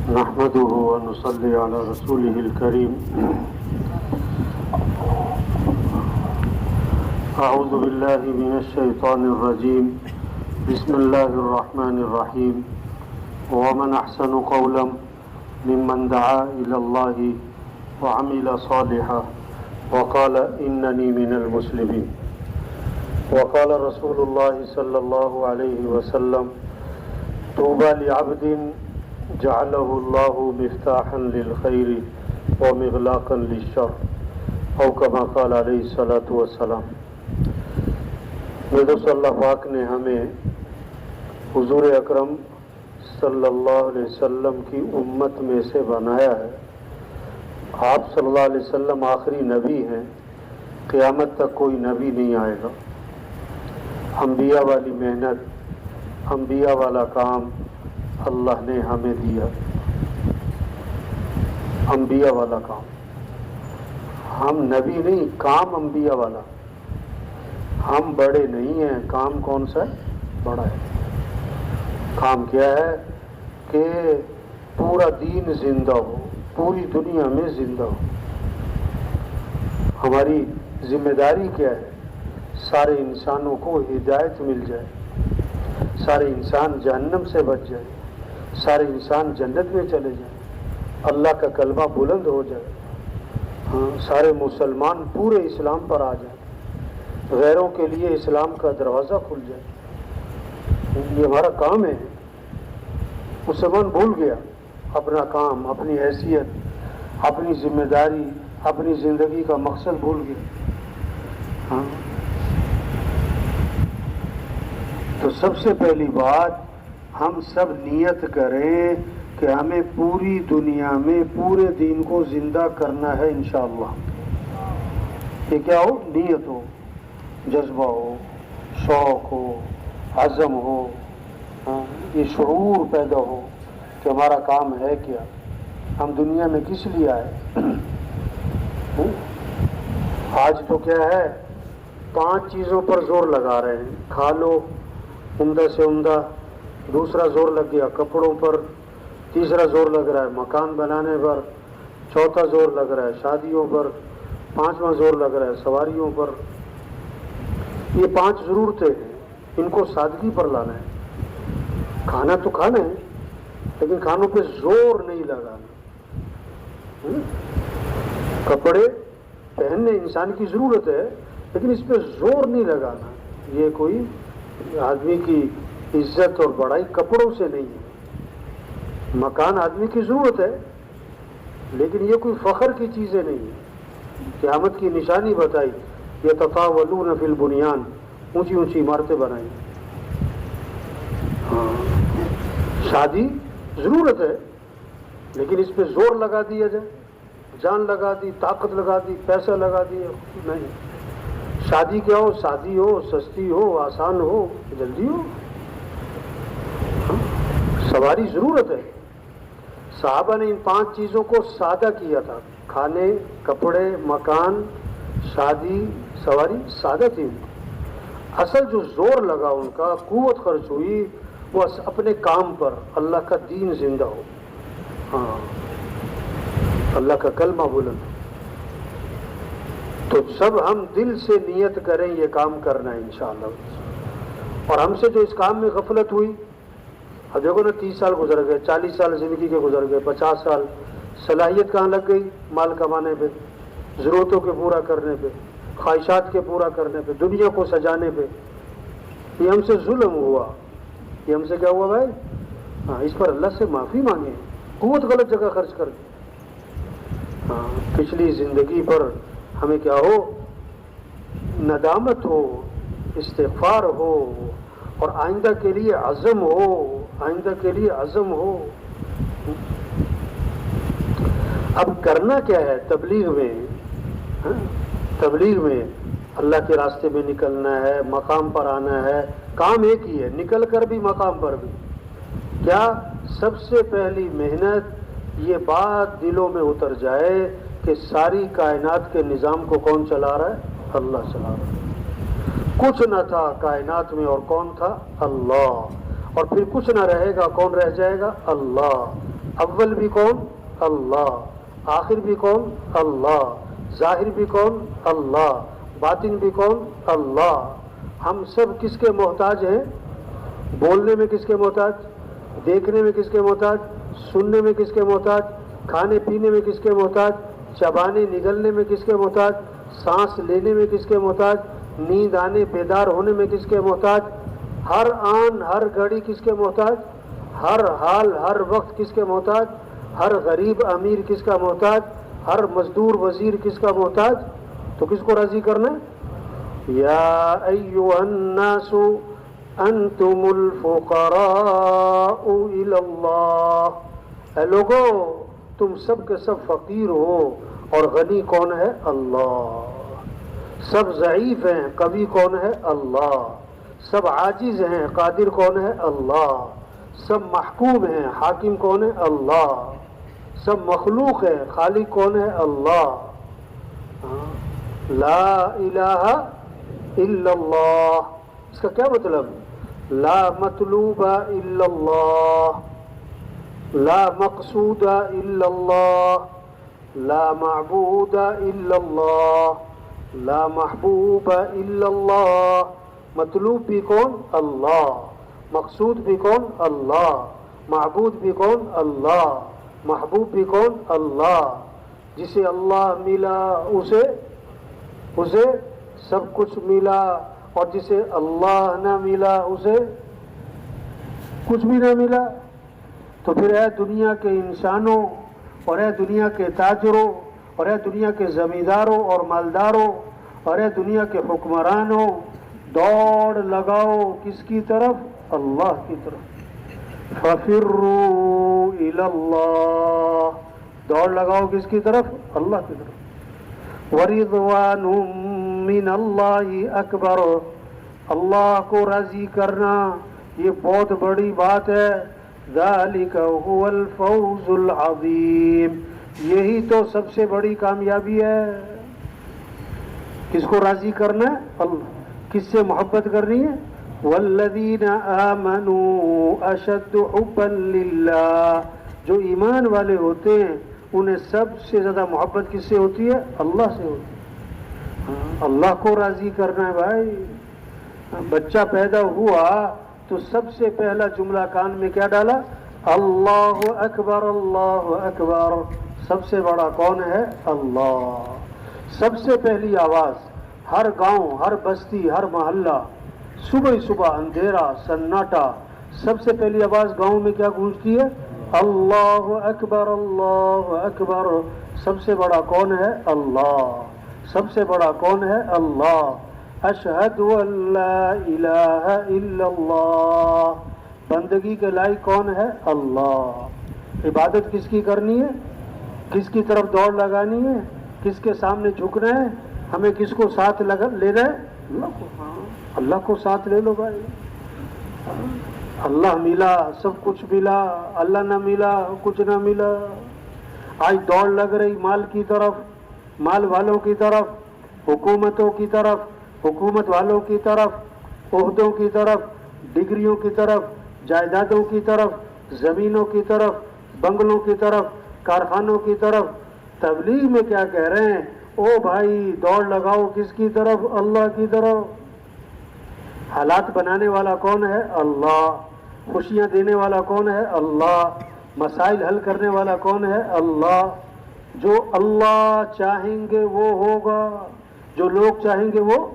نحمده ونصلي على رسوله الكريم. أعوذ بالله من الشيطان الرجيم. بسم الله الرحمن الرحيم. ومن أحسن قولا ممن دعا إلى الله وعمل صالحا وقال إنني من المسلمين. وقال رسول الله صلى الله عليه وسلم: طوبى لعبد جعله الله مفتاحا للخير ومغلاقا للشر، او كما قال علیہ الصلوۃ والسلام. میرے دوست، اللہ پاک نے ہمیں حضور اکرم صلی اللہ علیہ وسلم کی امت میں سے بنایا ہے. آپ صلی اللہ علیہ وسلم آخری نبی ہیں. قیامت تک کوئی نبی نہیں آئے گا. انبیاء والی محنت، انبیاء والا کام اللہ نے ہمیں دیا. انبیاء والا کام، ہم نبی نہیں، کام انبیاء والا. ہم بڑے نہیں ہیں، کام کون سا ہے؟ بڑا ہے. کام کیا ہے کہ پورا دین زندہ ہو، پوری دنیا میں زندہ ہو. ہماری ذمہ داری کیا ہے؟ سارے انسانوں کو ہدایت مل جائے، سارے انسان جہنم سے بچ جائے، سارے انسان جنت میں چلے جائیں، اللہ کا کلمہ بلند ہو جائے، سارے مسلمان پورے اسلام پر آ جائیں، غیروں کے لیے اسلام کا دروازہ کھل جائے. یہ ہمارا کام ہے. مسلمان بھول گیا اپنا کام، اپنی حیثیت، اپنی ذمہ داری، اپنی زندگی کا مقصد بھول گیا. تو سب سے پہلی بات، ہم سب نیت کریں کہ ہمیں پوری دنیا میں پورے دین کو زندہ کرنا ہے انشاءاللہ. یہ کیا ہو؟ نیت ہو، جذبہ ہو، شوق ہو، عزم ہو، یہ شعور پیدا ہو کہ ہمارا کام ہے کیا، ہم دنیا میں کس لیے آئے. آج تو کیا ہے، 5 چیزوں پر زور لگا رہے ہیں. کھا لو عمدہ سے عمدہ، دوسرا زور لگ گیا کپڑوں پر، تیسرا زور لگ رہا ہے مکان بنانے پر، چوتھا زور لگ رہا ہے شادیوں پر، 5واں زور لگ رہا ہے سواریوں پر. یہ 5 ضرورتیں ہیں، ان کو سادگی پر لانا ہے. کھانا تو کھانا ہے، لیکن کھانوں پہ زور نہیں لگانا. کپڑے پہننے انسان کی ضرورت ہے، لیکن اس پہ زور نہیں لگانا. یہ کوئی آدمی کی عزت اور بڑائی کپڑوں سے نہیں ہے. مکان آدمی کی ضرورت ہے، لیکن یہ کوئی فخر کی چیزیں نہیں ہیں. قیامت کی نشانی بتائی، یتطاولون فی البنیان، اونچی اونچی عمارتیں بنائی. شادی ضرورت ہے، لیکن اس پہ زور لگا دیا جائے، جان لگا دی، طاقت لگا دی، پیسہ لگا دیا، نہیں. شادی کیا ہو؟ سادی ہو، سستی ہو، آسان ہو، جلدی ہو. سواری ضرورت ہے. صحابہ نے ان 5 چیزوں کو سادہ کیا تھا. کھانے، کپڑے، مکان، شادی، سواری سادہ تھی. اصل جو زور لگا ان کا، قوت خرچ ہوئی، وہ اپنے کام پر، اللہ کا دین زندہ ہو، اللہ کا کلمہ بلند. تو سب ہم دل سے نیت کریں یہ کام کرنا ہے انشاءاللہ. اور ہم سے جو اس کام میں غفلت ہوئی، اب دیکھو نا، 30 سال گزر گئے، 40 سال زندگی کے گزر گئے، 50 سال. صلاحیت کہاں لگ گئی؟ مال کمانے پہ، ضرورتوں کے پورا کرنے پہ، خواہشات کے پورا کرنے پہ، دنیا کو سجانے پہ. یہ ہم سے ظلم ہوا. یہ ہم سے کیا ہوا بھائی؟ اس پر اللہ سے معافی مانگیں. قوت غلط جگہ خرچ کر دی. پچھلی زندگی پر ہمیں کیا ہو؟ ندامت ہو، استغفار ہو، اور آئندہ کے لیے عزم ہو، آئندہ کے لیے عزم ہو. اب کرنا کیا ہے؟ تبلیغ میں اللہ کے راستے میں نکلنا ہے، مقام پر آنا ہے. کام ایک ہی ہے، نکل کر بھی مقام پر بھی. کیا؟ سب سے پہلی محنت یہ بات دلوں میں اتر جائے کہ ساری کائنات کے نظام کو کون چلا رہا ہے؟ اللہ چلا رہا ہے. کچھ نہ تھا کائنات میں، اور کون تھا؟ اللہ. اور پھر کچھ نہ رہے گا، کون رہ جائے گا؟ اللہ. اول بھی کون؟ اللہ. آخر بھی کون؟ اللہ. ظاہر بھی کون؟ اللہ. باطن بھی کون؟ اللہ. ہم سب کس کے محتاج ہیں؟ بولنے میں کس کے محتاج؟ دیکھنے میں کس کے محتاج؟ سننے میں کس کے محتاج؟ کھانے پینے میں کس کے محتاج؟ چبانے نگلنے میں کس کے محتاج؟ سانس لینے میں کس کے محتاج؟ نیند آنے بیدار ہونے میں کس کے محتاج؟ ہر آن ہر گھڑی کس کے محتاج؟ ہر حال ہر وقت کس کے محتاج؟ ہر غریب امیر کس کا محتاج؟ ہر مزدور وزیر کس کا محتاج؟ تو کس کو راضی کرنا ہے؟ یا ایھا الناس انتم الفقراء الی اللہ. اے لوگو تم سب کے سب فقیر ہو اور غنی کون ہے؟ اللہ. سب ضعیف ہیں، قوی کون ہے؟ اللہ. سب عاجز ہیں، قادر کون ہے؟ اللہ. سب محکوم ہیں، حاکم کون ہے؟ اللہ. سب مخلوق ہے، خالق کون ہے؟ اللہ. لا الہ الا اللہ. اس کا کیا مطلب؟ لا مطلوب الا اللہ، لا مقصود الا اللہ، لا معبود الا اللہ، لا محبوب الا اللہ. مطلوب بھی کون؟ اللہ. مقصود بھی کون؟ اللہ. معبود بھی کون؟ اللہ. محبوب بھی کون؟ اللہ. جسے اللہ ملا اسے سب کچھ ملا، اور جسے اللہ نہ ملا اسے کچھ بھی نہ ملا. تو پھر اے دنیا کے انسانوں، اور اے دنیا کے تاجروں، اور اے دنیا کے زمینداروں اور مالداروں، اور اے دنیا کے حکمرانوں، دوڑ لگاؤ کس کی طرف؟ اللہ کی طرف. فَفِرُّوا إِلَى اللَّهِ. دوڑ لگاؤ کس کی طرف؟ اللہ کی طرف. وَرِضْوَانٌ مِّنَ اللَّهِ أَكْبَرُ. اللہ کو راضی کرنا یہ بہت بڑی بات ہے. ذَلِكَ هُوَ الْفَوْزُ الْعَظِيمُ. یہی تو سب سے بڑی کامیابی ہے. کس کو راضی کرنا ہے؟ اللہ. کس سے محبت کرنی ہے؟ وَالَّذِينَ آمَنُوا أَشَدُّ حُبًّا لِلَّهِ. جو ایمان والے ہوتے ہیں انہیں سب سے زیادہ محبت کس سے ہوتی ہے؟ اللہ سے ہوتی ہے. اللہ کو راضی کرنا ہے بھائی. بچہ پیدا ہوا تو سب سے پہلا جملہ کان میں کیا ڈالا؟ اللہ اکبر اللہ اکبر. سب سے بڑا کون ہے؟ اللہ. سب سے پہلی آواز ہر گاؤں، ہر بستی، ہر محلہ، صبح ہی صبح اندھیرا سناٹا، سب سے پہلی آواز گاؤں میں کیا گونجتی ہے؟ اللہ اکبر اللہ اکبر. سب سے بڑا کون ہے؟ اللہ. سب سے بڑا کون ہے؟ اللہ. اشہد ان لا الہ الا اللہ. بندگی کے لائق کون ہے؟ اللہ. عبادت کس کی کرنی ہے؟ کس کی طرف دوڑ لگانی ہے؟ کس کے سامنے جھکنا ہے؟ ہمیں کس کو ساتھ لینا ہے؟ اللہ کو. اللہ کو ساتھ لے لو بھائی. اللہ ملا سب کچھ ملا، اللہ نہ ملا کچھ نہ ملا. آج دوڑ لگ رہی مال کی طرف، مال والوں کی طرف، حکومتوں کی طرف، حکومت والوں کی طرف، عہدوں کی طرف، ڈگریوں کی طرف، جائیدادوں کی طرف، زمینوں کی طرف، بنگلوں کی طرف، کارخانوں کی طرف. تبلیغ میں کیا کہہ رہے ہیں؟ او بھائی دوڑ لگاؤ کس کی طرف؟ اللہ کی طرف. حالات بنانے والا کون ہے؟ اللہ. خوشیاں دینے والا کون ہے؟ اللہ. مسائل حل کرنے والا کون ہے؟ اللہ. جو اللہ چاہیں گے وہ ہوگا، جو لوگ چاہیں گے وہ.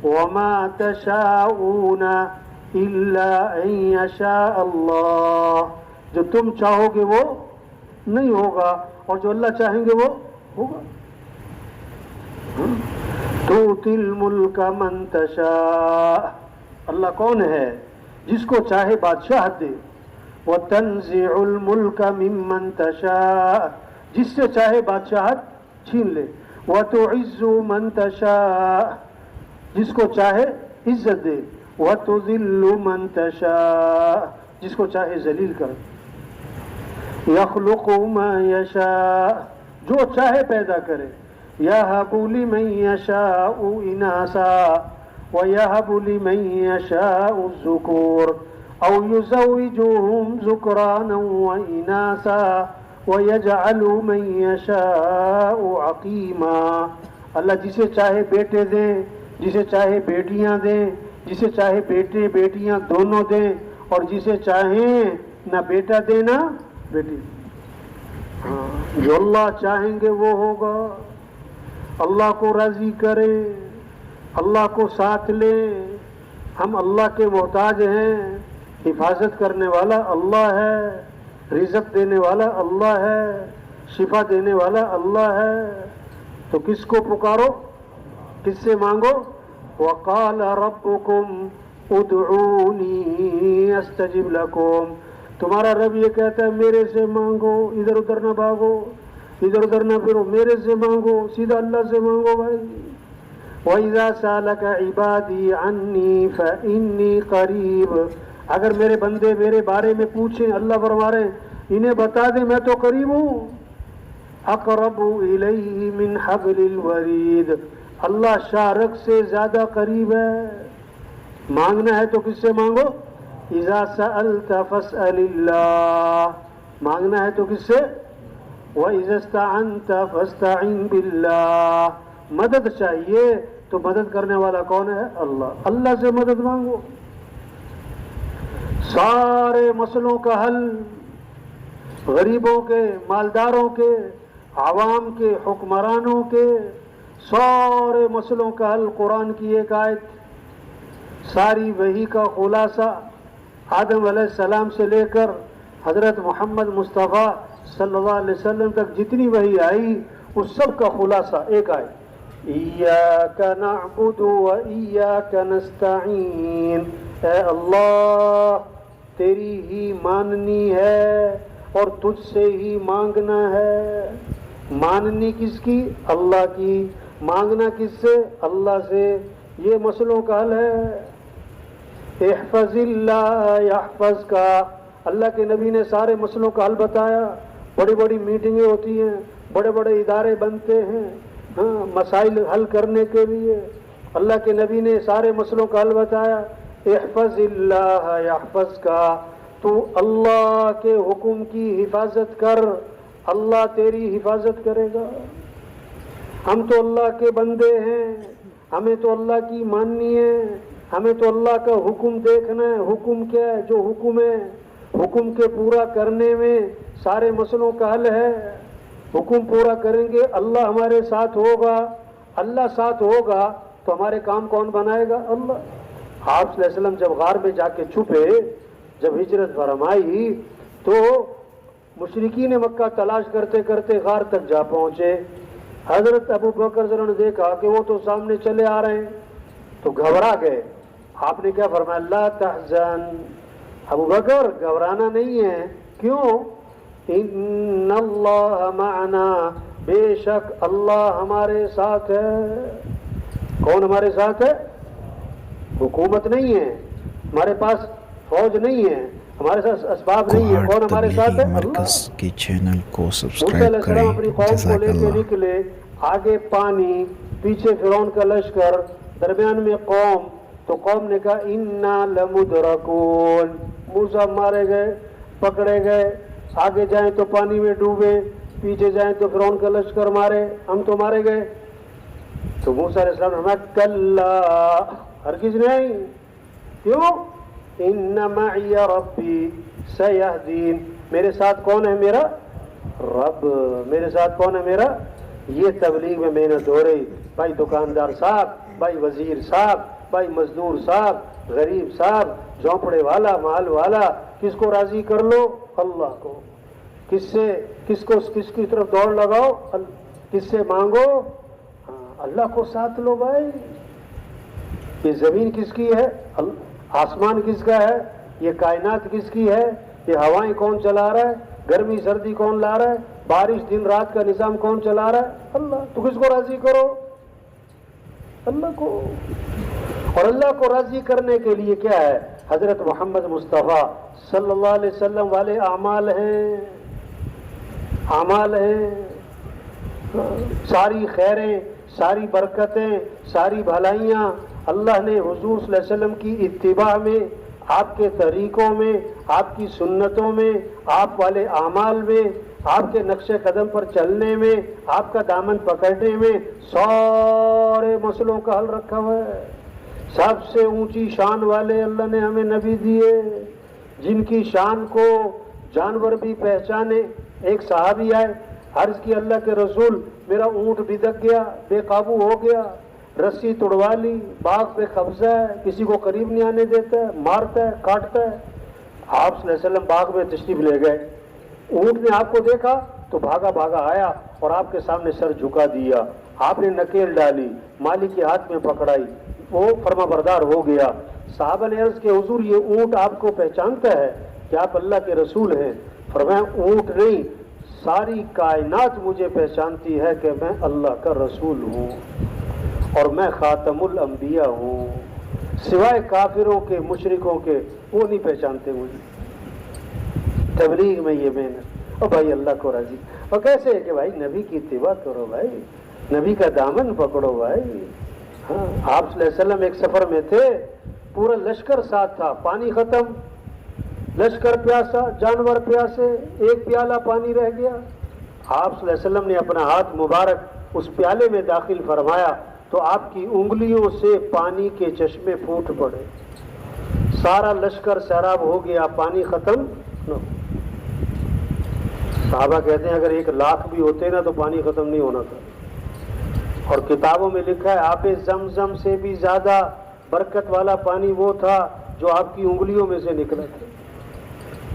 وَمَا تَشَاءُونَ إِلَّا أَن يَشَاءَ اللَّهُ. جو تم چاہو گے وہ نہیں ہوگا، اور جو اللہ چاہیں گے وہ ہوگا. تُؤْتِي الْمُلْكَ مَن تَشَاءُ. اللہ کون ہے؟ جس کو چاہے بادشاہت دے. وَتَنزِعُ الْمُلْكَ مِمَّن تَشَاءُ. جس سے چاہے بادشاہت چھین لے. وَتُعِزُّ مَن تَشَاءُ. جس کو چاہے عزت دے. وَتُذِلُّ مَن تَشَاءُ. جس کو چاہے ذلیل کر. يَخْلُقُ مَا يَشَاءُ. جو چاہے پیدا کرے. يَهَبُ لِمَن يَشَاءُ إِنَاثًا وَيَهَبُ لِمَن يَشَاءُ الذُّكُورَ. او یزوجوہم ذکرانا واناسا ویجعل من یشاء عقیما، اللہ جسے چاہے بیٹے دیں، جسے چاہے بیٹیاں دیں، جسے چاہے بیٹے بیٹیاں دونوں دیں، اور جسے چاہیں نہ بیٹا دیں نہ بیٹی۔ جو اللہ چاہیں گے وہ ہوگا۔ اللہ کو راضی کریں، اللہ کو ساتھ لیں۔ ہم اللہ کے محتاج ہیں، حفاظت کرنے والا اللہ ہے، رزق دینے والا اللہ ہے، شفا دینے والا اللہ ہے۔ تو کس کو پکارو، کس سے مانگو؟ وَقَالَ رَبُّكُمْ ادْعُونِي أَسْتَجِبْ لَكُمْ، تمہارا رب یہ کہتا ہے میرے سے مانگو، ادھر ادھر نہ بھاگو، ادھر ادھر نہ پھرو، میرے سے مانگو، سیدھا اللہ سے مانگو بھائی۔ وَإِذَا سَأَلَكَ عِبَادِي عَنِّي فَإِنِّي قَرِيبٌ، اگر میرے بندے میرے بارے میں پوچھیں، اللہ فرما رہے ہیں انہیں بتا دیں میں تو قریب ہوں۔ اقرب الیہ من حبل الورید، اللہ شارک سے زیادہ قریب ہے۔ مانگنا ہے تو کس سے مانگو؟ اذا سألت فاسأل اللہ، مانگنا ہے تو کس سے؟ وَإِذَا اسْتَعَنْتَ فَاسْتَعِنْ بِاللَّهِ، مدد چاہیے تو مدد کرنے والا کون ہے؟ اللہ، اللہ سے مدد مانگو۔ سارے مسئلوں کا حل، غریبوں کے، مالداروں کے، عوام کے، حکمرانوں کے، سارے مسئلوں کا حل قرآن کی ایک آیت، ساری وحی کا خلاصہ آدم علیہ السلام سے لے کر حضرت محمد مصطفیٰ صلی اللہ علیہ وسلم تک جتنی وحی آئی اس سب کا خلاصہ ایک آیت، ایاک نعبد و ایاک نستعین، اے اللہ تیری ہی ماننی ہے اور تجھ سے ہی مانگنا ہے۔ ماننی کس کی؟ اللہ کی۔ مانگنا کس سے؟ اللہ سے۔ یہ مسئلوں کا حل ہے۔ احفظ اللہ یحفظ کا، اللہ کے نبی نے سارے مسئلوں کا حل بتایا۔ بڑی بڑی میٹنگیں ہوتی ہیں، بڑے بڑے ادارے بنتے ہیں مسائل حل کرنے کے لیے، اللہ کے نبی نے سارے مسئلوں کا حل بتایا۔ احفظ اللہ یحفظ کا، تو اللہ کے حکم کی حفاظت کر، اللہ تیری حفاظت کرے گا۔ ہم تو اللہ کے بندے ہیں، ہمیں تو اللہ کی ماننی ہے، ہمیں تو اللہ کا حکم دیکھنا ہے۔ حکم کیا ہے؟ جو حکم ہے، حکم کے پورا کرنے میں سارے مسئلوں کا حل ہے۔ حکم پورا کریں گے اللہ ہمارے ساتھ ہوگا، اللہ ساتھ ہوگا تو ہمارے کام کون بنائے گا؟ اللہ۔ آپ صلی اللہ علیہ وسلم جب غار میں جا کے چھپے، جب ہجرت فرمائی تو مشرکین مکہ تلاش کرتے کرتے غار تک جا پہنچے۔ حضرت ابو بکر نے دیکھا کہ وہ تو سامنے چلے آ رہے ہیں تو گھبرا گئے۔ آپ نے کیا فرمایا؟ لا تحزن، ابو بکر گھبرانا نہیں ہے۔ کیوں؟ ان اللہ معنا، بے شک اللہ ہمارے ساتھ ہے۔ کون ہمارے ساتھ ہے؟ حکومت نہیں ہے، ہمارے پاس فوج نہیں ہے، ہمارے ساتھ اسباب نہیں ہے، کون ہمارے ساتھ ہے؟ مرکز کی چینل کو موسیٰ سبسکرائب علیہ السلام اپنی کریں۔ قوم کو جزاک لے کے اللہ۔ نکلے، آگے پانی، پیچھے فرعون کا لشکر، درمیان میں قوم، تو قوم نے کہا انا لمدرکون، موسیٰ مارے گئے، پکڑے گئے، آگے جائیں تو پانی میں ڈوبے، پیچھے جائیں تو فرعون کا لشکر مارے، ہم تو مارے گئے۔ تو موسیٰ علیہ السلام نے فرمایا کلا، ہرگز نہیں۔ کیوں؟ ان معی ربی سیہدین، میرے ساتھ کون ہے؟ میرا رب۔ میرے ساتھ کون ہے؟ میرا۔ یہ تبلیغ میں محنت ہو رہی، بھائی دکاندار صاحب، بھائی وزیر صاحب، بھائی مزدور صاحب، غریب صاحب، جھونپڑے والا، مال والا، کس کو راضی کر لو؟ اللہ کو۔ کس کی طرف دوڑ لگاؤ؟ کس سے مانگو؟ اللہ کو ساتھ لو بھائی۔ یہ زمین کس کی ہے؟ آسمان کس کا ہے؟ یہ کائنات کس کی ہے؟ یہ ہوائیں کون چلا رہا ہے؟ گرمی سردی کون لا رہا ہے؟ بارش دن رات کا نظام کون چلا رہا ہے؟ اللہ۔ تو کس کو راضی کرو؟ اللہ کو۔ اور اللہ کو راضی کرنے کے لیے کیا ہے؟ حضرت محمد مصطفیٰ صلی اللہ علیہ وسلم والے اعمال ہیں، اعمال ہیں، ساری خیریں، ساری برکتیں، ساری بھلائیاں اللہ نے حضور صلی اللہ علیہ وسلم کی اتباع میں، آپ کے طریقوں میں، آپ کی سنتوں میں، آپ والے اعمال میں، آپ کے نقش قدم پر چلنے میں، آپ کا دامن پکڑنے میں سارے مسئلوں کا حل رکھا ہوا ہے۔ سب سے اونچی شان والے اللہ نے ہمیں نبی دیے، جن کی شان کو جانور بھی پہچانے۔ ایک صحابی آئے، عرض کی اللہ کے رسول میرا اونٹ بھدک گیا، بے قابو ہو گیا، رسی توڑوا لی، باغ پہ قبضہ ہے، کسی کو قریب نہیں آنے دیتا ہے، مارتا ہے، کاٹتا ہے۔ آپ صلی اللہ علیہ وسلم باغ میں تشریف لے گئے، اونٹ نے آپ کو دیکھا تو بھاگا بھاگا آیا اور آپ کے سامنے سر جھکا دیا، آپ نے نکیل ڈالی، مالک کے ہاتھ میں پکڑائی، وہ فرما بردار ہو گیا۔ صحابہ نے عرض کہ حضور یہ اونٹ آپ کو پہچانتا ہے کہ آپ اللہ کے رسول ہیں؟ فرمایا اونٹ نہیں، ساری کائنات مجھے پہچانتی ہے کہ میں اللہ کا رسول ہوں اور میں خاتم الانبیاء ہوں، سوائے کافروں کے، مشرکوں کے، وہ نہیں پہچانتے مجھے۔ تبلیغ میں یہ محنت، اور بھائی اللہ کو راضی، اور کیسے ہے کہ بھائی نبی کی اتباع کرو، بھائی نبی کا دامن پکڑو بھائی۔ ہاں، آپ صلی اللہ علیہ وسلم ایک سفر میں تھے، پورا لشکر ساتھ تھا، پانی ختم، لشکر پیاسا، جانور پیاسے، ایک پیالہ پانی رہ گیا۔ آپ صلی اللہ علیہ وسلم نے اپنا ہاتھ مبارک اس پیالے میں داخل فرمایا تو آپ کی انگلیوں سے پانی کے چشمے پھوٹ پڑے، سارا لشکر سیراب ہو گیا، پانی ختم نہ۔ صحابہ کہتے ہیں اگر 1,00,000 بھی ہوتے نا تو پانی ختم نہیں ہونا تھا۔ اور کتابوں میں لکھا ہے آب زمزم سے بھی زیادہ برکت والا پانی وہ تھا جو آپ کی انگلیوں میں سے نکلا تھا۔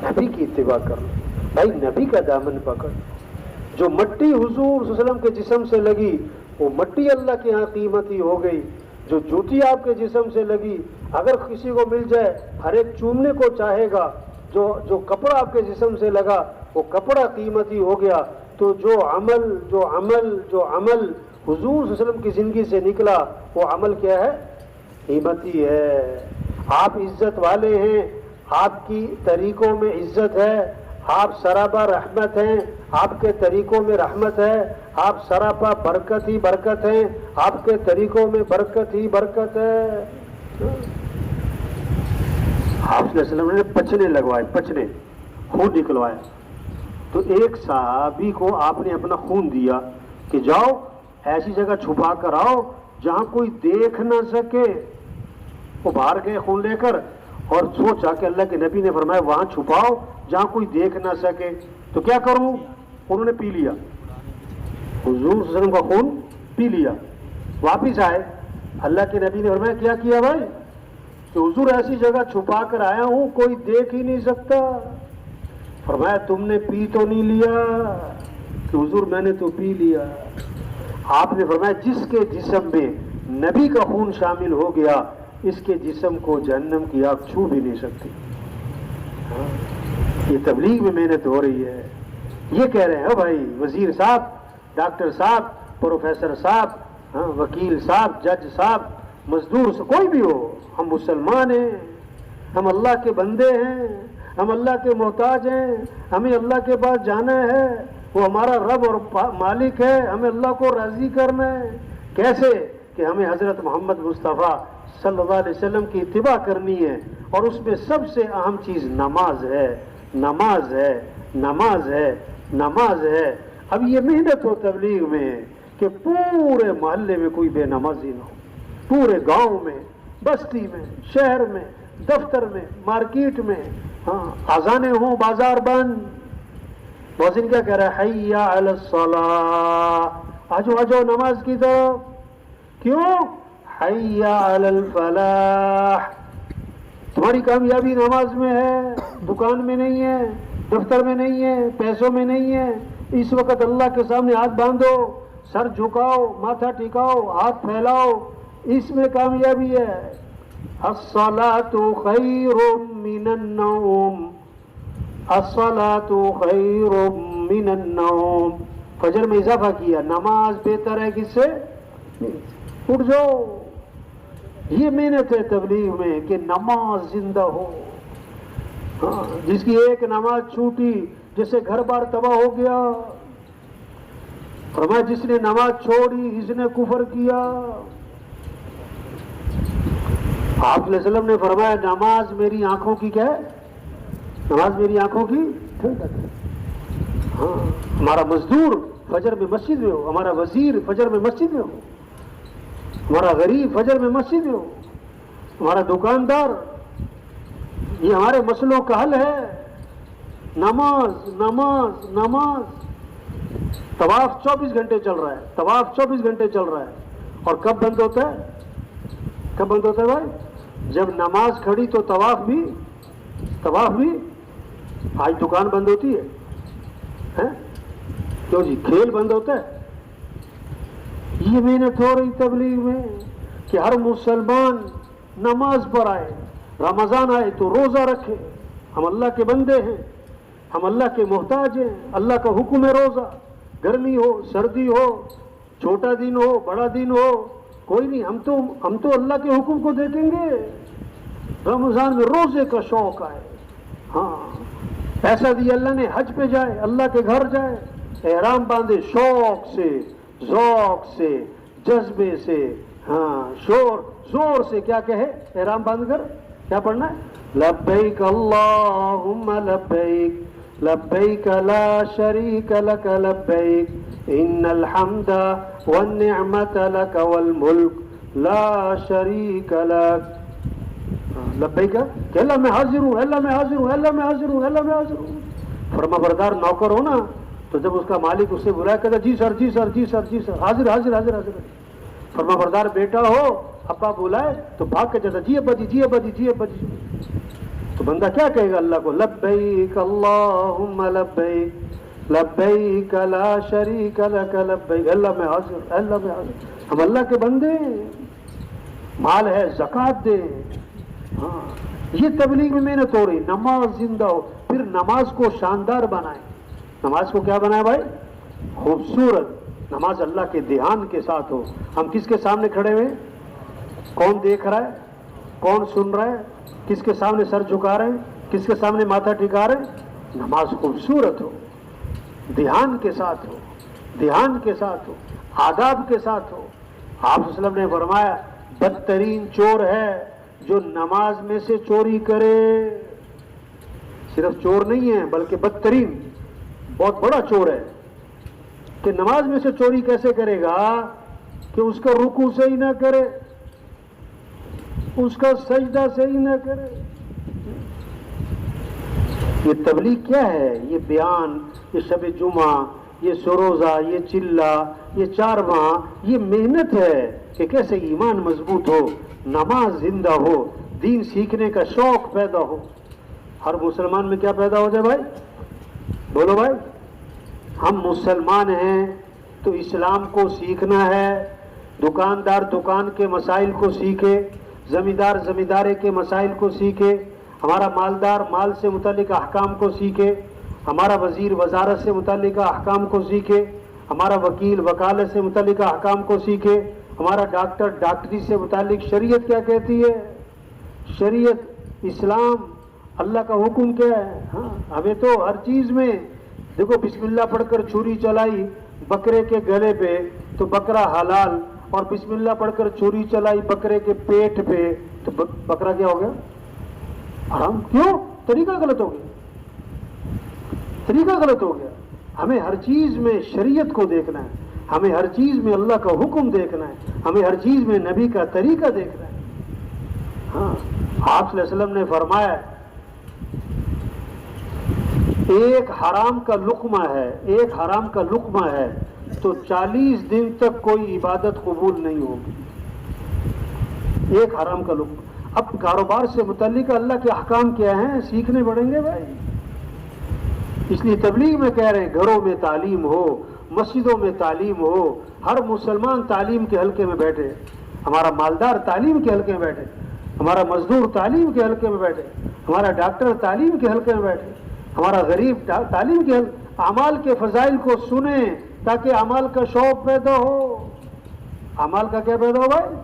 نبی کی اتباع کرو بھائی، نبی کا دامن پکڑ۔ جو مٹی حضور صلی اللہ علیہ وسلم کے جسم سے لگی وہ مٹی اللہ کے ہاں قیمتی ہو گئی۔ جو جوتی آپ کے جسم سے لگی اگر کسی کو مل جائے ہر ایک چومنے کو چاہے گا۔ جو کپڑا آپ کے جسم سے لگا وہ کپڑا قیمتی ہو گیا۔ تو جو عمل حضور صلی اللہ علیہ وسلم کی زندگی سے نکلا وہ عمل کیا ہے؟ قیمتی ہے۔ آپ عزت والے ہیں، آپ کی طریقوں میں عزت ہے، آپ سراپا رحمت ہیں، آپ کے طریقوں میں رحمت ہے، آپ سراپا برکت ہی برکت ہیں، آپ کے طریقوں میں برکت ہی برکت ہے۔ آپ صلی اللہ علیہ وسلم نے پچنے لگوائے، پچنے خون نکلوائے، تو ایک صحابی کو آپ نے اپنا خون دیا کہ جاؤ ایسی جگہ چھپا کر آؤ جہاں کوئی دیکھ نہ سکے۔ وہ باہر گئے خون لے کر اور سوچا کہ اللہ کے نبی نے فرمایا وہاں چھپاؤ جہاں کوئی دیکھ نہ سکے، تو کیا کروں؟ انہوں نے پی لیا، حضور صلی اللہ علیہ وسلم کا خون پی لیا۔ واپس آئے، اللہ کے نبی نے فرمایا کیا کیا بھائی؟ کہ حضور ایسی جگہ چھپا کر آیا ہوں کوئی دیکھ ہی نہیں سکتا۔ فرمایا تم نے پی تو نہیں لیا؟ کہ حضور میں نے تو پی لیا۔ آپ نے فرمایا جس کے جسم میں نبی کا خون شامل ہو گیا اس کے جسم کو جہنم کی آگ چھو بھی نہیں سکتی۔ یہ تبلیغ میں محنت ہو رہی ہے۔ یہ کہہ رہے ہیں بھائی وزیر صاحب، ڈاکٹر صاحب، پروفیسر صاحب، وکیل صاحب، جج صاحب، مزدور سے کوئی بھی ہو، ہم مسلمان ہیں، ہم اللہ کے بندے ہیں، ہم اللہ کے محتاج ہیں، ہمیں اللہ کے پاس جانا ہے، وہ ہمارا رب اور مالک ہے، ہمیں اللہ کو راضی کرنا ہے۔ کیسے؟ کہ ہمیں حضرت محمد مصطفیٰ صلی اللہ علیہ وسلم کی اتباع کرنی ہے، اور اس میں سب سے اہم چیز نماز ہے، نماز ہے، نماز ہے، نماز ہے۔ اب یہ محنت ہو تبلیغ میں کہ پورے محلے میں کوئی بے نمازی نہ ہو، پورے گاؤں میں، بستی میں، شہر میں، دفتر میں، مارکیٹ میں، ہاں اذانیں ہوں، بازار بند۔ مؤذن کیا کہہ رہا ہے؟ حی علی الصلاۃ، آجو آجو نماز کی طرف۔ کیوں؟ حی علی الفلاح، تمہاری کامیابی نماز میں ہے، دکان میں نہیں ہے، دفتر میں نہیں ہے، پیسوں میں نہیں ہے۔ اس وقت اللہ کے سامنے ہاتھ باندھو، سر جھکاؤ، ماتھا ٹکاؤ، ہاتھ پھیلاؤ، اس میں کامیابی ہے۔ الصلاۃ خیر من النوم، الصلاۃ خیر من النوم۔ فجر میں اضافہ کیا، نماز بہتر ہے کس سے؟ اٹھ جاؤ۔ یہ محنت ہے تبلیغ میں کہ نماز زندہ ہو۔ ہاں، جس کی ایک نماز چھوٹی جیسے گھر بار تباہ ہو گیا۔ فرمایا جس نے نماز چھوڑی اس نے کفر کیا۔ آپ علیہ وسلم نے فرمایا نماز میری آنکھوں کی کیا ہے؟ نماز میری آنکھوں کی ٹھنڈک ہے۔ ہاں، ہمارا مزدور فجر میں مسجد میں ہو، ہمارا وزیر فجر میں مسجد میں ہو، ہمارا غریب فجر میں مسجد میں ہو، ہمارا دکاندار، یہ ہمارے مسئلوں کا حل ہے۔ نماز نماز نماز۔ طواف 24 گھنٹے چل رہا ہے، طواف 24 گھنٹے چل رہا ہے، اور کب بند ہوتا ہے؟ کب بند ہوتا ہے بھائی؟ جب نماز کھڑی تو طواف بھی آج دکان بند ہوتی ہے، کیوں جی؟ کھیل بند ہوتا ہے۔ یہ محنت ہو رہی تبلیغ میں کہ ہر مسلمان نماز پر آئے، رمضان آئے تو روزہ رکھے۔ ہم اللہ کے بندے ہیں، ہم اللہ کے محتاج ہیں، اللہ کا حکم ہے روزہ، گرمی ہو سردی ہو، چھوٹا دن ہو بڑا دن ہو، کوئی نہیں، ہم تو اللہ کے حکم کو دیکھیں گے۔ رمضان میں روزے کا شوق آئے، ہاں پیسہ دیا اللہ نے، حج پہ جائے، اللہ کے گھر جائے، احرام باندھے شوق سے، ذوق سے، جذبے سے، ہاں زور سے کیا کہے احرام باندھ کر؟ کیا پڑھنا ہے؟ لبیک اللہم لبیک لبیک لا شریک لک لبیک ان الحمد والنعمت لک والملک لا شریک لک۔ لبیک کہ اللہ میں حاضر ہوں، اللہ میں حاضر ہوں، اللہ میں حاضر ہوں، اللہ میں حاضر ہوں۔ فرما بردار نوکر ہو نا، تو جب اس کا مالک اس سے بلایا کہتا جی سر جی سر جی سر جی سر، حاضر حاضر حاضر حاضر۔ فرما بردار بیٹا ہو، ابا بلائے تو بھاگ کے جاتا جی ابا جی جی ابا جی جی ابا جی۔ تو بندہ کیا کہے گا اللہ کو؟ لبیک اللہم لبیک لبیک لا شریک لک لبیک، اللہ میں حاضر، اللہ میں حاضر۔ ہم اللہ کے بندے ہیں، مال ہے زکوٰۃ دے۔ ہاں یہ تبلیغ میں محنت ہو رہی، نماز زندہ ہو، پھر نماز کو شاندار بنائیں۔ نماز کو کیا بنائے بھائی؟ خوبصورت نماز، اللہ کے دھیان کے ساتھ ہو۔ ہم کس کے سامنے کھڑے ہوئے؟ کون دیکھ رہا ہے؟ کون سن رہا ہے؟ کس کے سامنے سر جھکا رہے ہیں؟ کس کے سامنے ماتھا ٹکا رہے ہیں؟ نماز خوبصورت ہو، دھیان کے ساتھ ہو، دھیان کے ساتھ ہو، آداب کے ساتھ ہو۔ آپ صلی اللہ علیہ وسلم نے فرمایا بدترین چور ہے جو نماز میں سے چوری کرے۔ صرف چور نہیں ہے بلکہ بدترین، بہت بڑا چور ہے کہ نماز میں سے چوری کیسے کرے گا؟ کہ اس کا رکوع صحیح نہ کرے، اس کا سجدہ صحیح نہ کرے۔ یہ تبلیغ کیا ہے؟ یہ بیان، یہ شب جمعہ، یہ سروزہ، یہ چلہ، یہ چارواں، یہ محنت ہے کہ کیسے ایمان مضبوط ہو، نماز زندہ ہو، دین سیکھنے کا شوق پیدا ہو۔ ہر مسلمان میں کیا پیدا ہو جائے بھائی؟ بولو بھائی، ہم مسلمان ہیں تو اسلام کو سیکھنا ہے۔ دکاندار دکان کے مسائل کو سیکھے، زمیندار زمینداری کے مسائل کو سیکھے، ہمارا مالدار مال سے متعلق احکام کو سیکھے، ہمارا وزیر وزارت سے متعلق احکام کو سیکھے، ہمارا وکیل وکالت سے متعلق احکام کو سیکھے، ہمارا ڈاکٹر ڈاکٹری سے متعلق شریعت کیا کہتی ہے، شریعت اسلام اللہ کا حکم کیا ہے۔ ہاں ہمیں تو ہر چیز میں دیکھو، بسم اللہ پڑھ کر چھری چلائی بکرے کے گلے پہ تو بکرا حلال، اور بسم اللہ پڑھ کر چھری چلائی بکرے کے پیٹ پہ تو بکرا کیا ہو گیا؟ حرام۔ کیوں؟ طریقہ غلط ہو گیا، طریقہ غلط ہو گیا۔ ہمیں ہر چیز میں شریعت کو دیکھنا ہے، ہمیں ہر چیز میں اللہ کا حکم دیکھنا ہے، ہمیں ہر چیز میں نبی کا طریقہ دیکھنا ہے۔ ہاں آپ صلی اللہ علیہ وسلم نے فرمایا ایک حرام کا لقمہ ہے، ایک حرام کا لقمہ ہے تو 40 دن تک کوئی عبادت قبول نہیں ہوگی۔ ایک حرام کا لقمہ۔ اب کاروبار سے متعلق اللہ کے احکام کیا ہیں؟ سیکھنے پڑیں گے بھائی۔ اس لیے تبلیغ میں کہہ رہے ہیں گھروں میں تعلیم ہو، مسجدوں میں تعلیم ہو، ہر مسلمان تعلیم کے حلقے میں بیٹھے، ہمارا مالدار تعلیم کے حلقے میں بیٹھے، ہمارا مزدور تعلیم کے حلقے میں بیٹھے، ہمارا ڈاکٹر تعلیم کے حلقے میں بیٹھے، ہمارا غریب تعلیم کے اعمال کے فضائل کو سنیں تاکہ اعمال کا شوق پیدا ہو۔ اعمال کا کیا پیدا ہو بھائی؟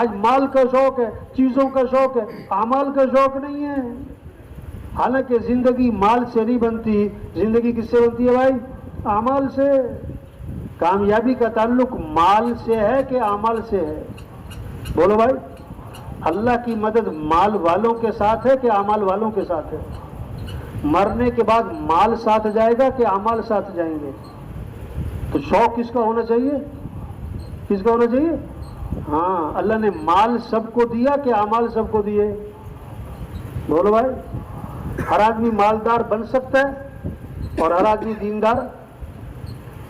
آج مال کا شوق ہے، چیزوں کا شوق ہے، اعمال کا شوق نہیں ہے۔ حالانکہ زندگی مال سے نہیں بنتی، زندگی کس سے بنتی ہے بھائی؟ اعمال سے۔ کامیابی کا تعلق مال سے ہے کہ اعمال سے ہے؟ بولو بھائی، اللہ کی مدد مال والوں کے ساتھ ہے کہ اعمال والوں کے ساتھ ہے؟ مرنے کے بعد مال ساتھ جائے گا کہ اعمال ساتھ جائیں گے؟ تو شوق کس کا ہونا چاہیے؟ کس کا ہونا چاہیے؟ ہاں، اللہ نے مال سب کو دیا کہ اعمال سب کو دیے؟ بولو بھائی، ہر آدمی مالدار بن سکتا ہے اور ہر آدمی دیندار،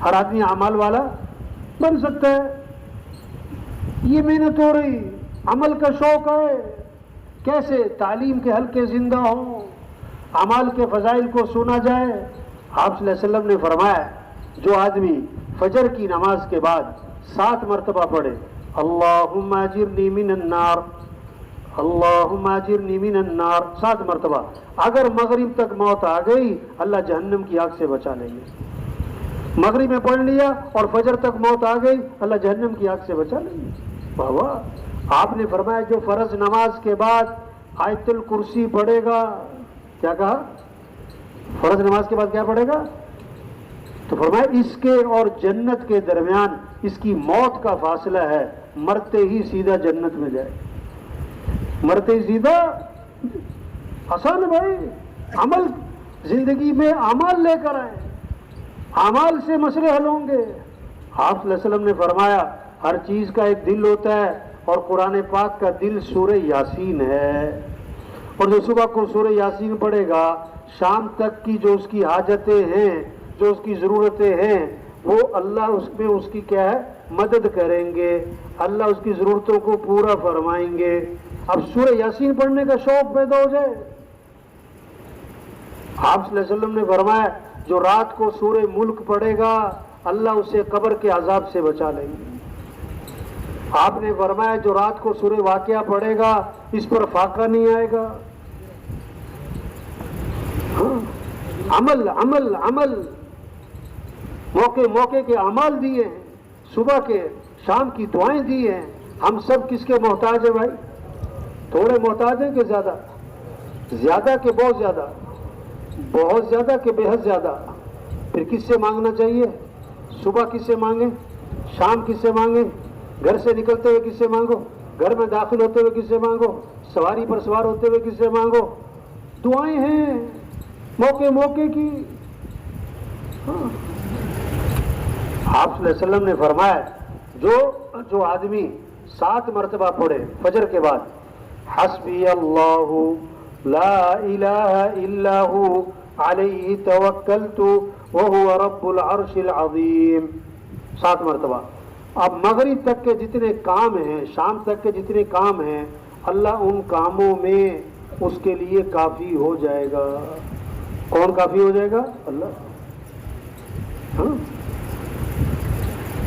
ہر آدمی اعمال والا بن سکتا ہے۔ یہ محنت ہو رہی، عمل کا شوق ہے، کیسے تعلیم کے حلقے زندہ ہوں، اعمال کے فضائل کو سنا جائے۔ آپ صلی اللہ علیہ وسلم نے فرمایا جو آدمی فجر کی نماز کے بعد 7 مرتبہ پڑھے اللہم اجرنی من النار، اللہم اجرنی من النار 7 مرتبہ، اگر مغرب تک موت آ گئی اللہ جہنم کی آگ سے بچا لیں گے۔ مغرب میں پڑھ لیا اور فجر تک موت آ گئی اللہ جہنم کی آگ سے بچا لیں گے۔ واہ واہ۔ آپ نے فرمایا جو فرض نماز کے بعد آیت الکرسی پڑھے گا، کیا کہا؟ فرض نماز کے بعد کیا پڑھے گا؟ تو فرمایا اس کے اور جنت کے درمیان اس کی موت کا فاصلہ ہے، مرتے ہی سیدھا جنت میں جائے، مرتے ہی سیدھا۔ آسان ہے بھائی، عمل زندگی میں اعمال لے کر آئے، اعمال سے مسئلے حل ہوں گے۔ آپ صلی اللہ علیہ وسلم نے فرمایا ہر چیز کا ایک دل ہوتا ہے اور قرآن پاک کا دل سورہ یاسین ہے، اور جو صبح کو سورہ یاسین پڑھے گا شام تک کی جو اس کی حاجتیں ہیں، جو اس کی ضرورتیں ہیں، وہ اللہ اس میں اس کی کیا ہے مدد کریں گے، اللہ اس کی ضرورتوں کو پورا فرمائیں گے۔ اب سورہ یاسین پڑھنے کا شوق پیدا ہو جائے۔ آپ صلی اللہ علیہ وسلم نے فرمایا جو رات کو سورہ ملک پڑھے گا اللہ اسے قبر کے عذاب سے بچا لیں گے۔ آپ نے فرمایا جو رات کو سورہ واقعہ پڑھے گا اس پر فاقہ نہیں آئے گا۔ عمل عمل عمل، موقع موقع کے اعمال دیے ہیں، صبح کے شام کی دعائیں دی ہیں۔ ہم سب کس کے محتاج ہیں بھائی؟ تھوڑے محتاج ہیں کہ زیادہ؟ زیادہ کہ بہت زیادہ؟ بہت زیادہ کہ بے حد زیادہ؟ پھر کس سے مانگنا چاہیے؟ صبح کس سے مانگیں؟ شام کس سے مانگیں؟ گھر سے نکلتے ہوئے کس سے مانگو؟ گھر میں داخل ہوتے ہوئے کس سے مانگو؟ سواری پر سوار ہوتے ہوئے کس سے مانگو؟ دعائیں ہیں موقع موقع کی۔ آپ صلی اللہ علیہ وسلم نے فرمایا جو آدمی 7 مرتبہ پڑھے فجر کے بعد حسبی اللہ لا الہ الا ہو علیہ توکلت وہو رب العرش العظیم، 7 مرتبہ۔ اب مغرب تک کے جتنے کام ہیں، شام تک کے جتنے کام ہیں، اللہ ان کاموں میں اس کے لیے کافی ہو جائے گا۔ کون کافی ہو جائے گا؟ اللہ۔ ہاں،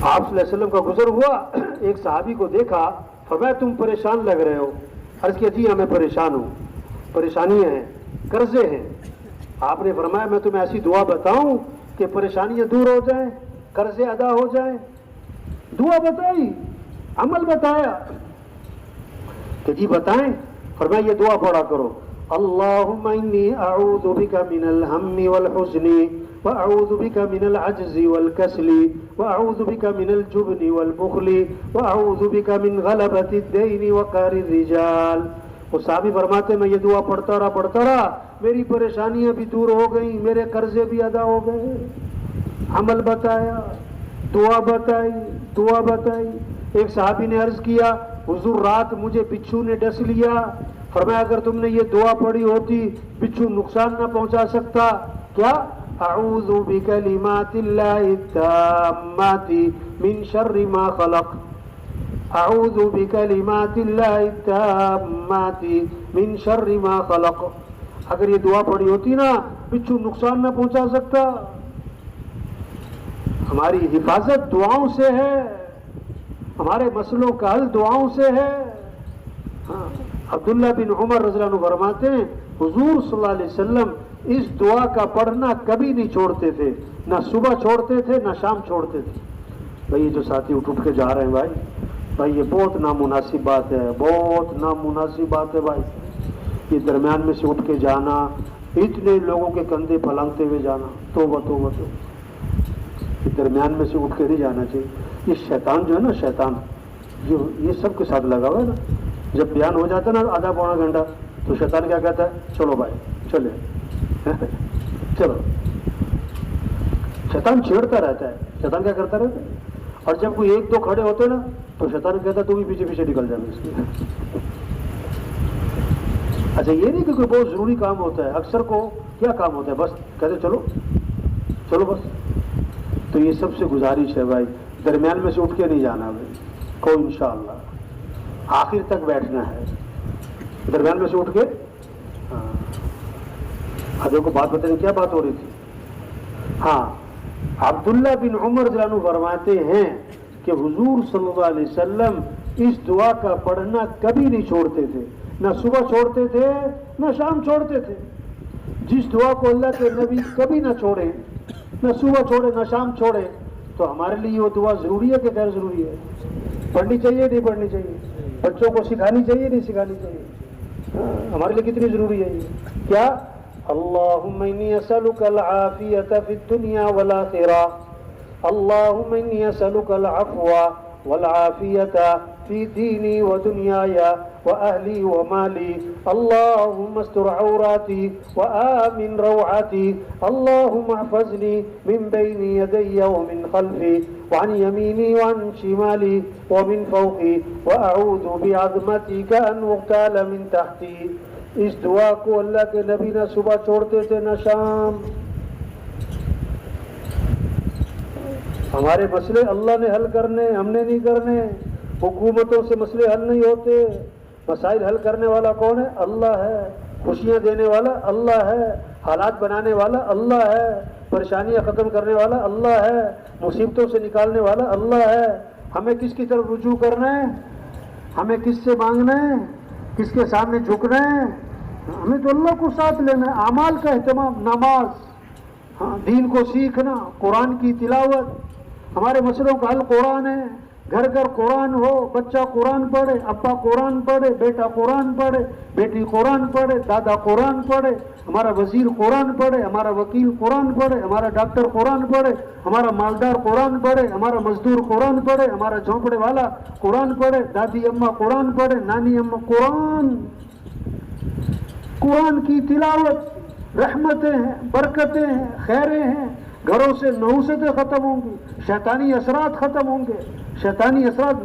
آپ صلی اللہ علیہ وسلم کا گزر ہوا، ایک صحابی کو دیکھا، فرمایا تم پریشان لگ رہے ہو۔ عرض کیا جی ہاں میں پریشان ہوں، پریشانیاں ہیں، قرضے ہیں۔ آپ نے فرمایا میں تمہیں ایسی دعا بتاؤں کہ پریشانیاں دور ہو جائیں، قرضے ادا ہو جائیں؟ دعا بتائی، عمل بتایا کہ جی بتائیں۔ فرمایا یہ دعا پڑھا کرو، اللہم انی اعوذ بک من الہم والحزن واعوذ بک من العجز والکسل واعوذ بک من الجبن والبخل واعوذ بک من غلبۃ الدین وقہر الرجال۔ وہ صحابی فرماتے میں یہ دعا پڑھتا رہا، میری پریشانیاں بھی دور ہو گئیں، میرے قرضے بھی ادا ہو گئے۔ عمل بتایا، دعا بتائی۔ ایک صحابی نے عرض کیا حضور رات مجھے بچھو نے ڈس لیا، فرمایا اگر تم نے یہ دعا پڑھی ہوتی بچھو نقصان نہ پہنچا سکتا۔ کیا؟ اعوذ بکلمات اللہ التامات من شر ما خلق، اعوذ بکلمات اللہ التامات من شر ما خلق۔ اگر یہ دعا پڑھی ہوتی نا بچھو نقصان نہ پہنچا سکتا۔ ہماری حفاظت دعاؤں سے ہے، ہمارے مسئلوں کا حل دعاؤں سے ہے۔ ہاں، عبداللہ بن عمر رضی اللہ عنہ فرماتے ہیں حضور صلی اللہ علیہ وسلم اس دعا کا پڑھنا کبھی نہیں چھوڑتے تھے، نہ صبح چھوڑتے تھے نہ شام چھوڑتے تھے۔ بھائی یہ جو ساتھی اٹھ کے جا رہے ہیں بھائی یہ بہت نامناسب بات ہے، بہت نامناسب بات ہے بھائی۔ یہ درمیان میں سے اٹھ کے جانا، اتنے لوگوں کے کندھے پھلانگتے ہوئے جانا، توبہ توبہ توبہ۔ یہ درمیان میں سے اٹھ کے نہیں جانا چاہیے۔ یہ شیطان جو ہے نا، شیطان جو یہ سب کے ساتھ لگا ہوا ہے نا، جب بیان ہو جاتا نا آدھا پونا گھنٹہ تو شیطان کیا کہتا ہے؟ چلو بھائی چلے چلو. شیطان چھیڑتا رہتا ہے. شیطان کیا کرتا رہتا ہے؟ اور جب کوئی ایک دو کھڑے ہوتے نا تو شیطان کہتا ہے تو بھی پیچھے پیچھے نکل جانا اس کے. اچھا یہ نہیں کہ کوئی بہت ضروری کام ہوتا ہے، اکثر کو کیا کام ہوتا ہے؟ بس کہتے چلو چلو بس. تو یہ سب سے گزارش ہے بھائی، درمیان میں سے اٹھ کے نہیں جانا بھائی کو، انشاءاللہ آخر تک بیٹھنا ہے. درمیان میں سے اٹھ کے حضرت کو بات بتائیں کیا بات ہو رہی تھی. ہاں عبداللہ بن عمر رضی اللہ عنہ فرماتے ہیں کہ حضور صلی اللہ علیہ وسلم اس دعا کا پڑھنا کبھی نہیں چھوڑتے تھے، نہ صبح چھوڑتے تھے نہ شام چھوڑتے تھے. جس دعا کو اللہ کے نبی کبھی نہ چھوڑے، نہ صبح چھوڑے نہ شام چھوڑے، تو ہمارے لیے وہ دعا ضروری ہے کہ غیر ضروری ہے؟ پڑھنی چاہیے نہیں پڑھنی چاہیے؟ بچوں کو سکھانی چاہیے نہیں سکھانی چاہیے؟ ہمارے لیے کتنی ضروری ہے یہ؟ کیا اللہم انی اسألک العافیۃ فی الدنیا والآخرہ، اللہم انی اسألک العفو والعافیۃ فی دینی ودنیای وأہلی ومالی، اللہم استر عوراتی وآمن روعاتی، اللہم احفظنی من بین یدی ومن خلفی وعن یمینی وعن شمالی ومن فوقی وأعوذ بعظمتک ان اغتال من تحتی. اس دعا کو اللہ کے نبی نہ صبح چھوڑتے تھے نہ شام. ہمارے مسئلے اللہ نے حل کرنے، ہم نے نہیں کرنے. حکومتوں سے مسئلے حل نہیں ہوتے. مسائل حل کرنے والا کون ہے؟ اللہ ہے. خوشیاں دینے والا اللہ ہے، حالات بنانے والا اللہ ہے، پریشانیاں ختم کرنے والا اللہ ہے، مصیبتوں سے نکالنے والا اللہ ہے. ہمیں کس کی طرف رجوع کرنا ہے؟ ہمیں کس سے مانگنا ہے؟ کس کے سامنے جھکنا ہے؟ ہمیں تو اللہ کو ساتھ لینا ہے. اعمال کا اہتمام، نماز، دین کو سیکھنا، قرآن کی تلاوت. ہمارے مسئلوں کا حل قرآن ہے. گھر گھر قرآن ہو، بچہ قرآن پڑھے، ابا قرآن پڑھے، بیٹا قرآن پڑھے، بیٹی قرآن پڑھے، دادا قرآن پڑھے، ہمارا وزیر قرآن پڑھے، ہمارا وکیل قرآن پڑھے، ہمارا ڈاکٹر قرآن پڑھے، ہمارا مالدار قرآن پڑھے، ہمارا مزدور قرآن پڑھے، ہمارا جھونپڑے والا قرآن پڑھے، دادی اماں قرآن پڑھے، نانی اماں قرآن کی تلاوت. رحمتیں ہیں، برکتیں ہیں، خیریں ہیں. گھروں سے نحوستیں ختم ہوں گی، شیطانی اثرات ختم ہوں گے، شیطانی اثرات،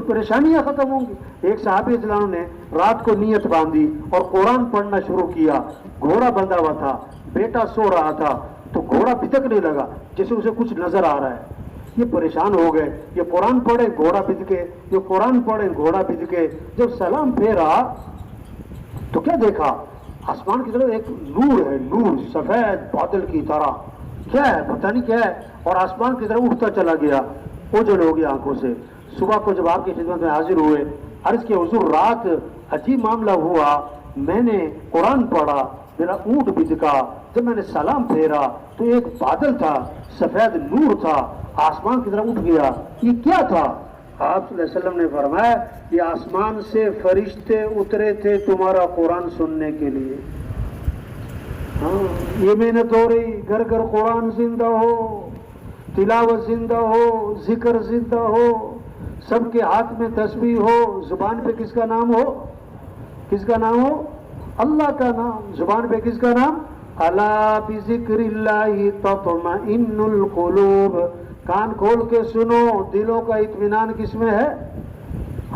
پریشانیاں ختم ہوں گی. ایک صحابی رضی اللہ عنہ نے رات کو نیت باندھی اور قرآن پڑھنا شروع کیا. گھوڑا بندھا ہوا تھا، بیٹا سو رہا تھا، تو گھوڑا بھٹکنے لگا جیسے اسے کچھ نظر آ رہا ہے. یہ پریشان ہو گئے. یہ قرآن پڑھے گھوڑا بندھ کے، یہ قرآن پڑھے گھوڑا بندھ کے. جب سلام پھیرا تو کیا دیکھا؟ آسمان کی طرف ایک نور ہے، نور سفید بادل کی طرح. کیا ہے پتہ نہیں کیا ہے، اور آسمان کی طرف اٹھتا چلا گیا، اوجھل ہو گیا آنکھوں سے. صبح کو جب آپ کی خدمت میں حاضر ہوئے، عرض کیا حضور رات عجیب معاملہ ہوا، میں نے قرآن پڑھا، میرا اونٹ بھٹکا، جب میں نے سلام پھیرا تو ایک بادل تھا، سفید نور تھا، آسمان کی طرف اٹھ گیا. یہ کیا تھا؟ آپ صلی اللہ علیہ وسلم نے فرمایا یہ آسمان سے فرشتے اترے تھے تمہارا قرآن سننے کے لیے. ہاں یہ محنت ہو رہی، گھر گھر قرآن زندہ ہو، تلاوت زندہ ہو، ذکر زندہ ہو، سب کے ہاتھ میں تسبیح ہو. زبان پہ کس کا نام ہو؟ کس کا نام ہو؟ اللہ کا نام. زبان پہ کس کا نام؟ الا بذکر اللہ تطمئن القلوب. کان کھول کے سنو، دلوں کا اطمینان کس میں ہے؟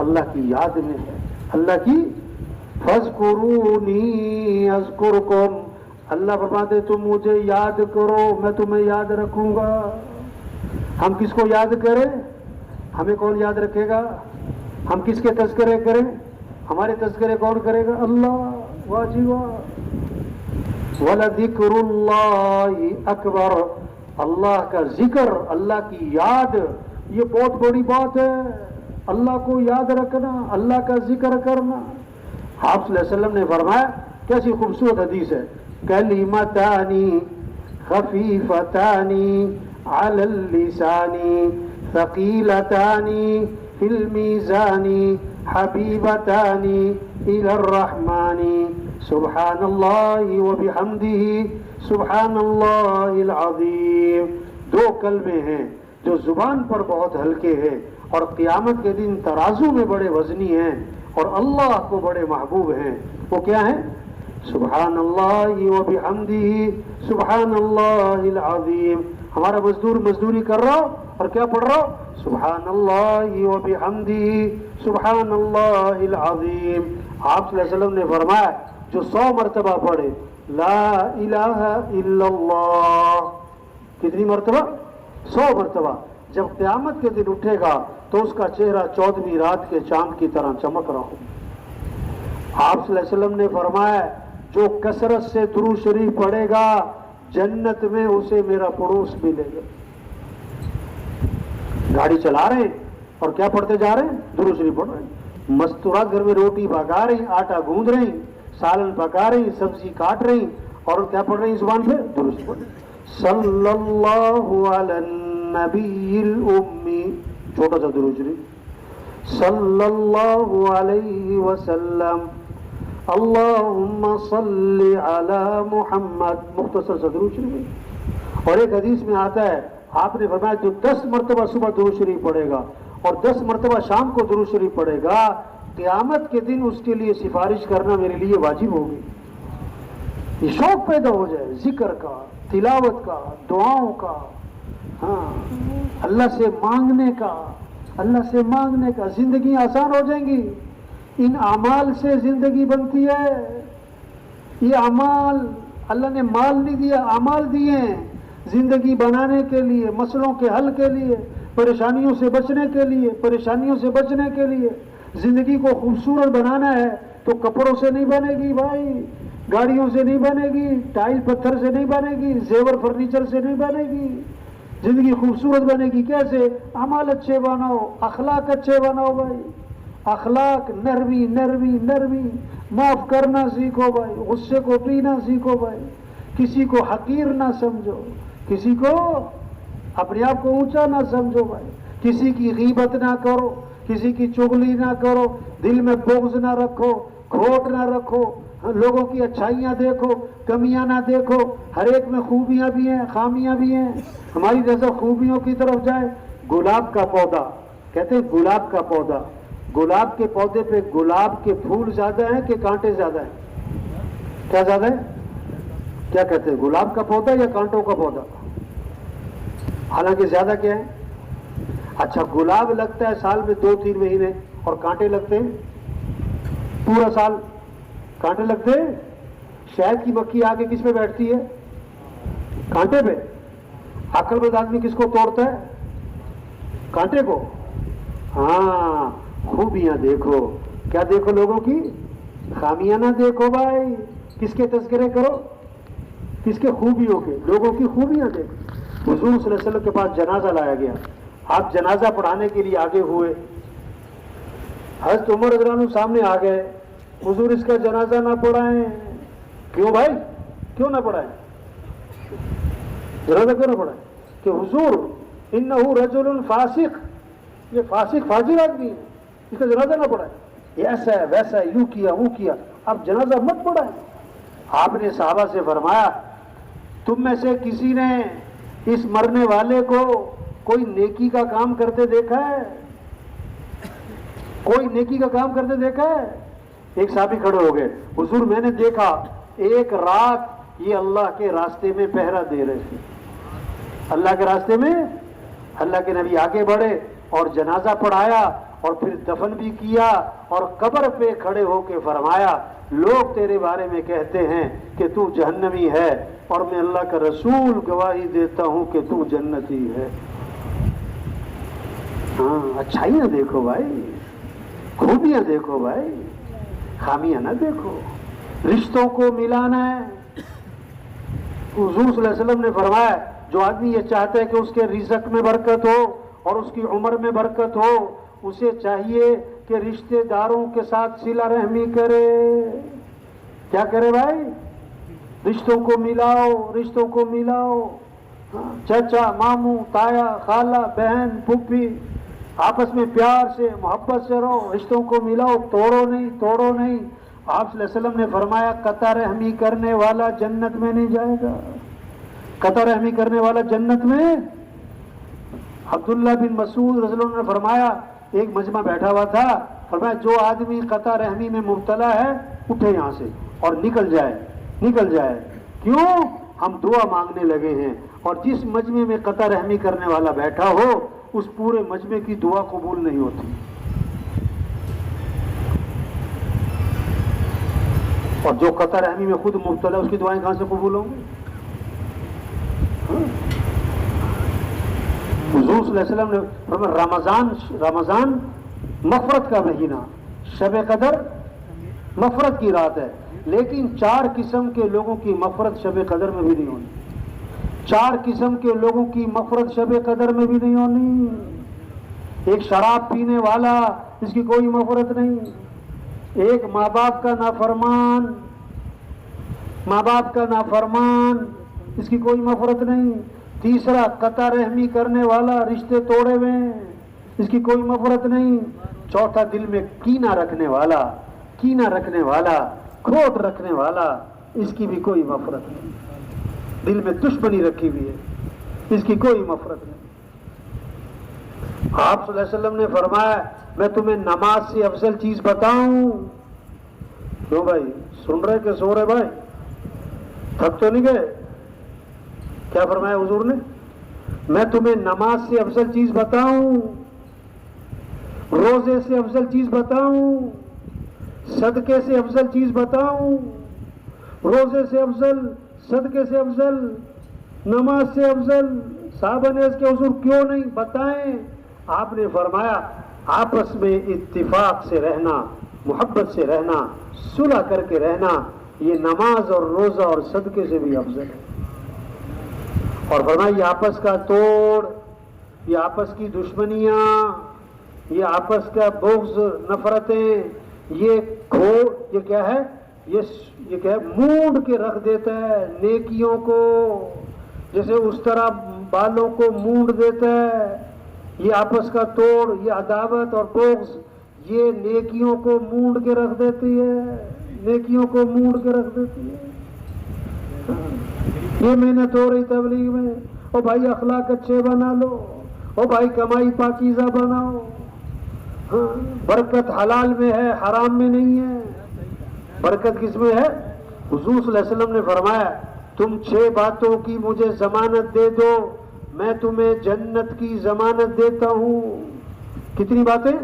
اللہ کی یاد میں ہے. اللہ کی فاذکرونی اذکرکم. اللہ فرماتے تم مجھے یاد کرو میں تمہیں یاد رکھوں گا. ہم کس کو یاد کریں؟ ہمیں کون یاد رکھے گا؟ ہم کس کے تذکرے کریں؟ ہمارے تذکرے کون کرے گا؟ اللہ. واہ جی واہ. وَلَذِكْرُ اللَّهِ اکبر. اللہ کا ذکر، اللہ کی یاد، یہ بہت بڑی بات ہے. اللہ کو یاد رکھنا، اللہ کا ذکر کرنا. آپ صلی اللہ علیہ وسلم نے فرمایا، کیسی خوبصورت حدیث ہے، کلمتانی خفیفتانی علی اللسانی ثقیلتانی فی المیزانی حبیبتانی الی الرحمانی سبحان اللہ وبحمدہ سبحان اللہ العظیم. دو کلمے ہیں جو زبان پر بہت ہلکے ہیں اور قیامت کے دن ترازو میں بڑے وزنی ہیں. اور اللہ کو بڑے محبوب ہیں، وہ کیا ہیں؟ سبحان اللہ و بحمدہ سبحان اللہ العظیم۔ ہمارا مزدور مزدوری کر رہا ہو اور کیا پڑھ رہا ہو؟ سبحان اللہ و بحمدہ سبحان اللہ العظیم۔ آپ صلی اللہ علیہ وسلم نے فرمایا جو 100 مرتبہ پڑھے لا الہ الا اللہ، کتنی مرتبہ؟ 100 مرتبہ، جب قیامت کے دن اٹھے گا تو اس کا چہرہ 14ویں رات کے چاند کی طرح چمک رہا ہو۔ آپ صلی اللہ علیہ وسلم نے فرمایا جو کثرت سے درود شریف پڑھے گا جنت میں اسے میرا پڑوس ملے گا۔ گاڑی چلا رہے ہیں اور کیا پڑھتے جا رہے ہیں؟ درود شریف پڑھ رہے ہیں۔ مستورات گھر میں روٹی پکا رہی، آٹا گوندھ رہی، سالن پکا رہی، سبزی کاٹ رہی، اور کیا پڑھ رہی زبان پہ؟ درود شریف پڑھ رہی۔ صلی اللہ علی النبی الامی، چھوٹا سا درود شریف، صلی اللہ علیہ وسلم، اللہم صلی علی محمد، مختصر سا درود شریف۔ اور ایک حدیث میں آتا ہے آپ نے فرمایا جو 10 مرتبہ صبح درود شریف پڑھے گا اور 10 مرتبہ شام کو درود شریف پڑھے گا قیامت کے دن اس کے لیے سفارش کرنا میرے لیے واجب ہوگی۔ یہ شوق پیدا ہو جائے ذکر کا، تلاوت کا، دعاؤں کا، ہاں اللہ سے مانگنے کا، اللہ سے مانگنے کا، زندگی آسان ہو جائیں گی۔ ان اعمال سے زندگی بنتی ہے۔ یہ اعمال اللہ نے مال نہیں دیا، اعمال دیے ہیں زندگی بنانے کے لیے، مسئلوں کے حل کے لیے، پریشانیوں سے بچنے کے لیے، پریشانیوں سے بچنے کے لیے۔ زندگی کو خوبصورت بنانا ہے تو کپڑوں سے نہیں بنے گی بھائی، گاڑیوں سے نہیں بنے گی، ٹائل پتھر سے نہیں بنے گی، زیور فرنیچر سے نہیں بنے گی۔ زندگی خوبصورت بنے گی کیسے؟ اعمال اچھے بناؤ، اخلاق اچھے بناؤ بھائی، اخلاق نرمی نرمی نرمی، معاف کرنا سیکھو بھائی، غصے کو پینا سیکھو بھائی، کسی کو حقیر نہ سمجھو، کسی کو اپنے آپ کو اونچا نہ سمجھو بھائی، کسی کی غیبت نہ کرو، کسی کی چغلی نہ کرو، دل میں بغض نہ رکھو، کھوٹ نہ رکھو، لوگوں کی اچھائیاں دیکھو، کمیاں نہ دیکھو، ہر ایک میں خوبیاں بھی ہیں خامیاں بھی ہیں۔ ہماری نظر خوبیوں کی طرف جائے۔ گلاب کا پودا، کہتے ہیں گلاب کا پودا، گلاب کے پودے پہ گلاب کے پھول زیادہ ہیں کہ کانٹے زیادہ ہیں؟ کیا زیادہ ہے؟ کیا کہتے ہیں گلاب کا پودا یا کانٹوں کا پودا؟ حالانکہ زیادہ کیا ہے؟ اچھا گلاب لگتا ہے سال میں 2-3 مہینے اور کانٹے لگتے ہیں پورا سال، کانٹے لگتے ہیں۔ شہد کی مکھی آگے کس پہ بیٹھتی ہے؟ کانٹے پہ۔ عقل مند آدمی کس کو توڑتا ہے؟ کانٹے کو۔ ہاں خوبیاں دیکھو، کیا دیکھو؟ لوگوں کی خامیاں نہ دیکھو بھائی، کس کے تذکرے کرو؟ کس کے؟ خوبیوں کے، لوگوں کی خوبیاں دیکھو۔ حضور صلی اللہ علیہ وسلم کے پاس جنازہ لایا گیا، آپ جنازہ پڑھانے کے لیے آگے ہوئے، حضرت عمر رضی اللہ عنہ سامنے آ گئے، حضور اس کا جنازہ نہ پڑھائیں۔ کیوں بھائی؟ کیوں نہ پڑھائیں؟ جنازہ کیوں نہ پڑھائیں؟ کہ حضور انہ رجل فاسق، یہ فاسق فاجر آدمی ہے، اس کا جنازہ نہ پڑھائیں، یہ ایسا ہے ویسا ہے، یوں کیا وہ کیا، اب جنازہ مت پڑھائیں۔ آپ نے صحابہ سے فرمایا تم میں سے کسی نے اس مرنے والے کو کوئی نیکی کا کام کرتے دیکھا ہے؟ کوئی نیکی کا کام کرتے دیکھا ہے؟ ایک صحابی کھڑے ہو گئے، حضور میں نے دیکھا ایک رات یہ اللہ کے راستے میں پہرا دے رہے تھے، اللہ کے راستے میں۔ اللہ کے نبی آگے بڑھے اور جنازہ پڑھایا اور پھر دفن بھی کیا، اور قبر پہ کھڑے ہو کے فرمایا لوگ تیرے بارے میں کہتے ہیں کہ تو جہنمی ہے، اور میں اللہ کا رسول گواہی دیتا ہوں کہ تو جنتی ہے۔ ہاں اچھائیاں دیکھو بھائی، خوبیاں دیکھو بھائی، خامیاں نہ دیکھو۔ رشتوں کو ملانا ہے۔ حضور صلی اللہ علیہ وسلم نے فرمایا جو آدمی یہ چاہتا ہے کہ اس کے رزق میں برکت ہو اور اس کی عمر میں برکت ہو، اسے چاہیے کہ رشتہ داروں کے ساتھ صلہ رحمی کرے۔ کیا کرے بھائی؟ رشتوں کو ملاؤ، رشتوں کو ملاؤ۔ چچا، ماموں، تایا، خالہ، بہن، پھوپھی، آپس میں پیار سے محبت سے رہو، رشتوں کو ملاؤ، توڑو نہیں، توڑو نہیں۔ آپ صلی اللہ علیہ وسلم نے فرمایا قطع رحمی کرنے والا جنت میں نہیں جائے گا، قطع رحمی کرنے والا جنت میں۔ عبداللہ بن مسعود رضی اللہ عنہ نے فرمایا ایک مجمع بیٹھا ہوا تھا، فرمایا جو آدمی قطع رحمی میں مبتلا ہے اٹھے یہاں سے اور نکل جائے. کیوں؟ ہم دعا مانگنے لگے ہیں، اور جس مجمع میں قطع رحمی کرنے والا بیٹھا ہو اس پورے مجمع کی دعا قبول نہیں ہوتی. اور جو قطع رحمی میں خود مبتلا اس کی دعائیں کہاں سے قبول ہوں گی؟ حضور صلی اللہ علیہ وسلم نے فرمایا رمضان مغفرت کا مہینہ، شب قدر مغفرت کی رات ہے، لیکن 4 قسم کے لوگوں کی مغفرت شب قدر میں بھی نہیں ہونی. 4 قسم کے لوگوں کی مغفرت شب قدر میں بھی نہیں ہونی. ایک شراب پینے والا، اس کی کوئی مغفرت نہیں. ایک ماں باپ کا نافرمان، اس کی کوئی مغفرت نہیں. تیسرا قطع رحمی کرنے والا، رشتے توڑے ہوئے ہیں، اس کی کوئی مغفرت نہیں. چوتھا دل میں کینہ رکھنے والا، کھوٹ رکھنے والا، اس کی بھی کوئی مغفرت نہیں. دل میں دشمنی رکھی ہوئی ہے، اس کی کوئی مغفرت نہیں. آپ صلی اللہ علیہ وسلم نے فرمایا میں تمہیں نماز سے افضل چیز بتاؤں. دو بھائی سن رہے کہ سو رہے؟ بھائی تھک تو نہیں گئے؟ کیا فرمایا حضور نے؟ میں تمہیں نماز سے افضل چیز بتاؤں، روزے سے افضل چیز بتاؤں، صدقے سے افضل چیز بتاؤں. روزے سے افضل، صدقے سے افضل، نماز سے افضل. صحابہ نے اس کے حضور کیوں نہیں بتائیں؟ آپ نے فرمایا آپس میں اتفاق سے رہنا، محبت سے رہنا، صلح کر کے رہنا، یہ نماز اور روزہ اور صدقے سے بھی افضل ہے. اور فرمایا یہ آپس کا توڑ، یہ آپس کی دشمنیاں، یہ آپس کا بغض، نفرتیں، یہ کیا ہے؟ یہ کیا ہے؟ مونڈ کے رکھ دیتا ہے نیکیوں کو، جیسے اس طرح بالوں کو مونڈ دیتا ہے. یہ آپس کا توڑ، یہ عداوت اور بغض، یہ نیکیوں کو مونڈ کے رکھ دیتی ہے. یہ محنت ہو رہی تبلیغ میں، او بھائی اخلاق اچھے بنا لو، او بھائی کمائی پاکیزہ بناؤ. برکت حلال میں ہے، حرام میں نہیں ہے. برکت کس میں ہے؟ حضور صلی اللہ علیہ وسلم نے فرمایا تم 6 باتوں کی مجھے ضمانت دے دو، میں تمہیں جنت کی ضمانت دیتا ہوں. کتنی باتیں؟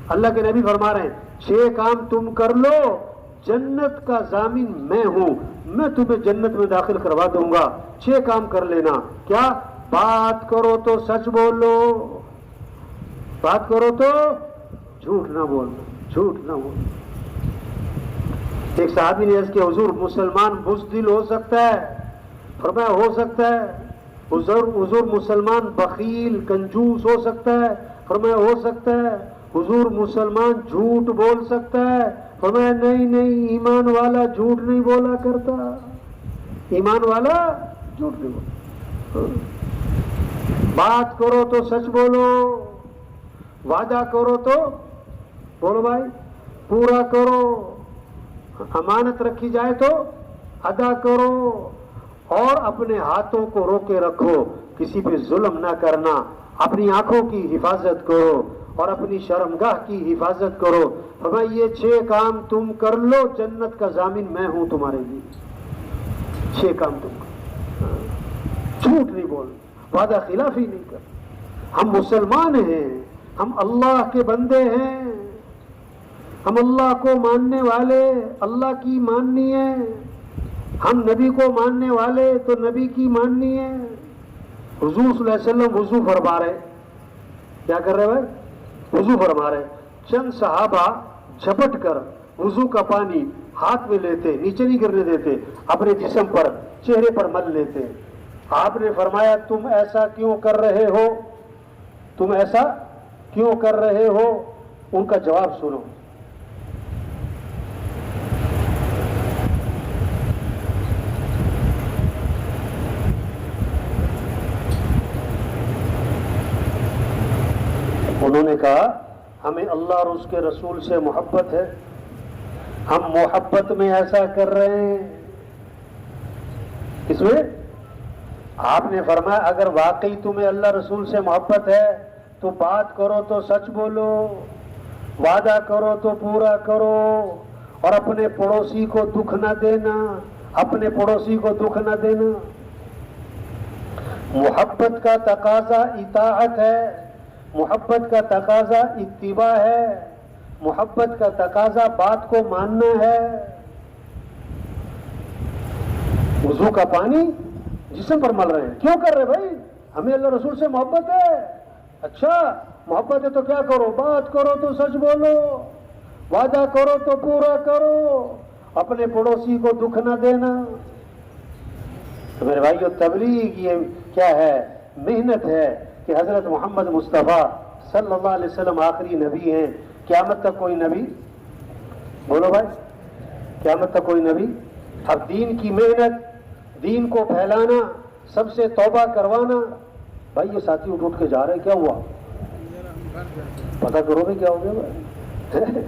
اللہ کے نبی فرما رہے ہیں 6 کام تم کر لو، جنت کا ضامن میں ہوں، میں تمہیں جنت میں داخل کروا دوں گا. 6 کام کر لینا. کیا؟ بات کرو تو سچ بولو، بات کرو تو جھوٹ نہ بولو. ایک صحابی نے عرض کیا حضور مسلمان بزدل ہو سکتا ہے؟ فرمایا ہو سکتا ہے. حضور مسلمان بخیل کنجوس ہو سکتا ہے؟ فرمایا ہو سکتا ہے. حضور مسلمان جھوٹ بول سکتا ہے؟ فرمایا نہیں، ایمان والا جھوٹ نہیں بولا کرتا. ایمان والا جھوٹ نہیں بولا. بات کرو تو سچ بولو، وعدہ کرو تو بولو بھائی پورا کرو، امانت رکھی جائے تو ادا کرو، اور اپنے ہاتھوں کو روکے رکھو، کسی پہ ظلم نہ کرنا. اپنی آنکھوں کی حفاظت کرو اور اپنی شرمگاہ کی حفاظت کرو. فرمایا یہ 6 کام تم کر لو، جنت کا ضامن میں ہوں تمہارے لیے. 6 کام تم کرو. جھوٹ نہیں بول، وعدہ خلافی نہیں کر. ہم مسلمان ہیں، ہم اللہ کے بندے ہیں، ہم اللہ کو ماننے والے، اللہ کی ماننی ہے. ہم نبی کو ماننے والے تو نبی کی ماننی ہے. حضور صلی اللہ علیہ وسلم وضو فرما رہے، کیا کر رہے بھائی؟ وضو فرما رہے. چند صحابہ جھپٹ کر وضو کا پانی ہاتھ میں لیتے، نیچے نہیں گرنے دیتے، اپنے جسم پر، چہرے پر مل لیتے. آپ نے فرمایا تم ایسا کیوں کر رہے ہو؟ تم ایسا کیوں کر رہے ہو؟ ان کا جواب سنو. انہوں نے کہا ہمیں اللہ اور اس کے رسول سے محبت ہے، ہم محبت میں ایسا کر رہے ہیں. اس میں آپ نے فرمایا اگر واقعی تمہیں اللہ رسول سے محبت ہے تو بات کرو تو سچ بولو، وعدہ کرو تو پورا کرو، اور اپنے پڑوسی کو دکھ نہ دینا، اپنے پڑوسی کو دکھ نہ دینا۔ محبت کا تقاضا اطاعت ہے، محبت کا تقاضا اتباع ہے، محبت کا تقاضا بات کو ماننا ہے۔ وضو کا پانی جسم پر مل رہے ہیں، کیوں کر رہے بھائی؟ ہمیں اللہ رسول سے محبت ہے۔ اچھا محبت ہے تو کیا کرو؟ بات کرو تو سچ بولو، وعدہ کرو تو پورا کرو، اپنے پڑوسی کو دکھ نہ دینا۔ تو میرے بھائیو، تبلیغ یہ کیا ہے؟ محنت ہے کہ حضرت محمد مصطفیٰ صلی اللہ علیہ وسلم آخری نبی ہیں، قیامت تک کوئی نبی، بولو بھائی، قیامت تک کوئی نبی۔ اب دین کی محنت، دین کو پھیلانا، سب سے توبہ کروانا۔ بھائی یہ ساتھی اٹھ کے جا رہے ہیں، کیا ہوا؟ پتہ کرو گے کیا ہو گیا بھائی؟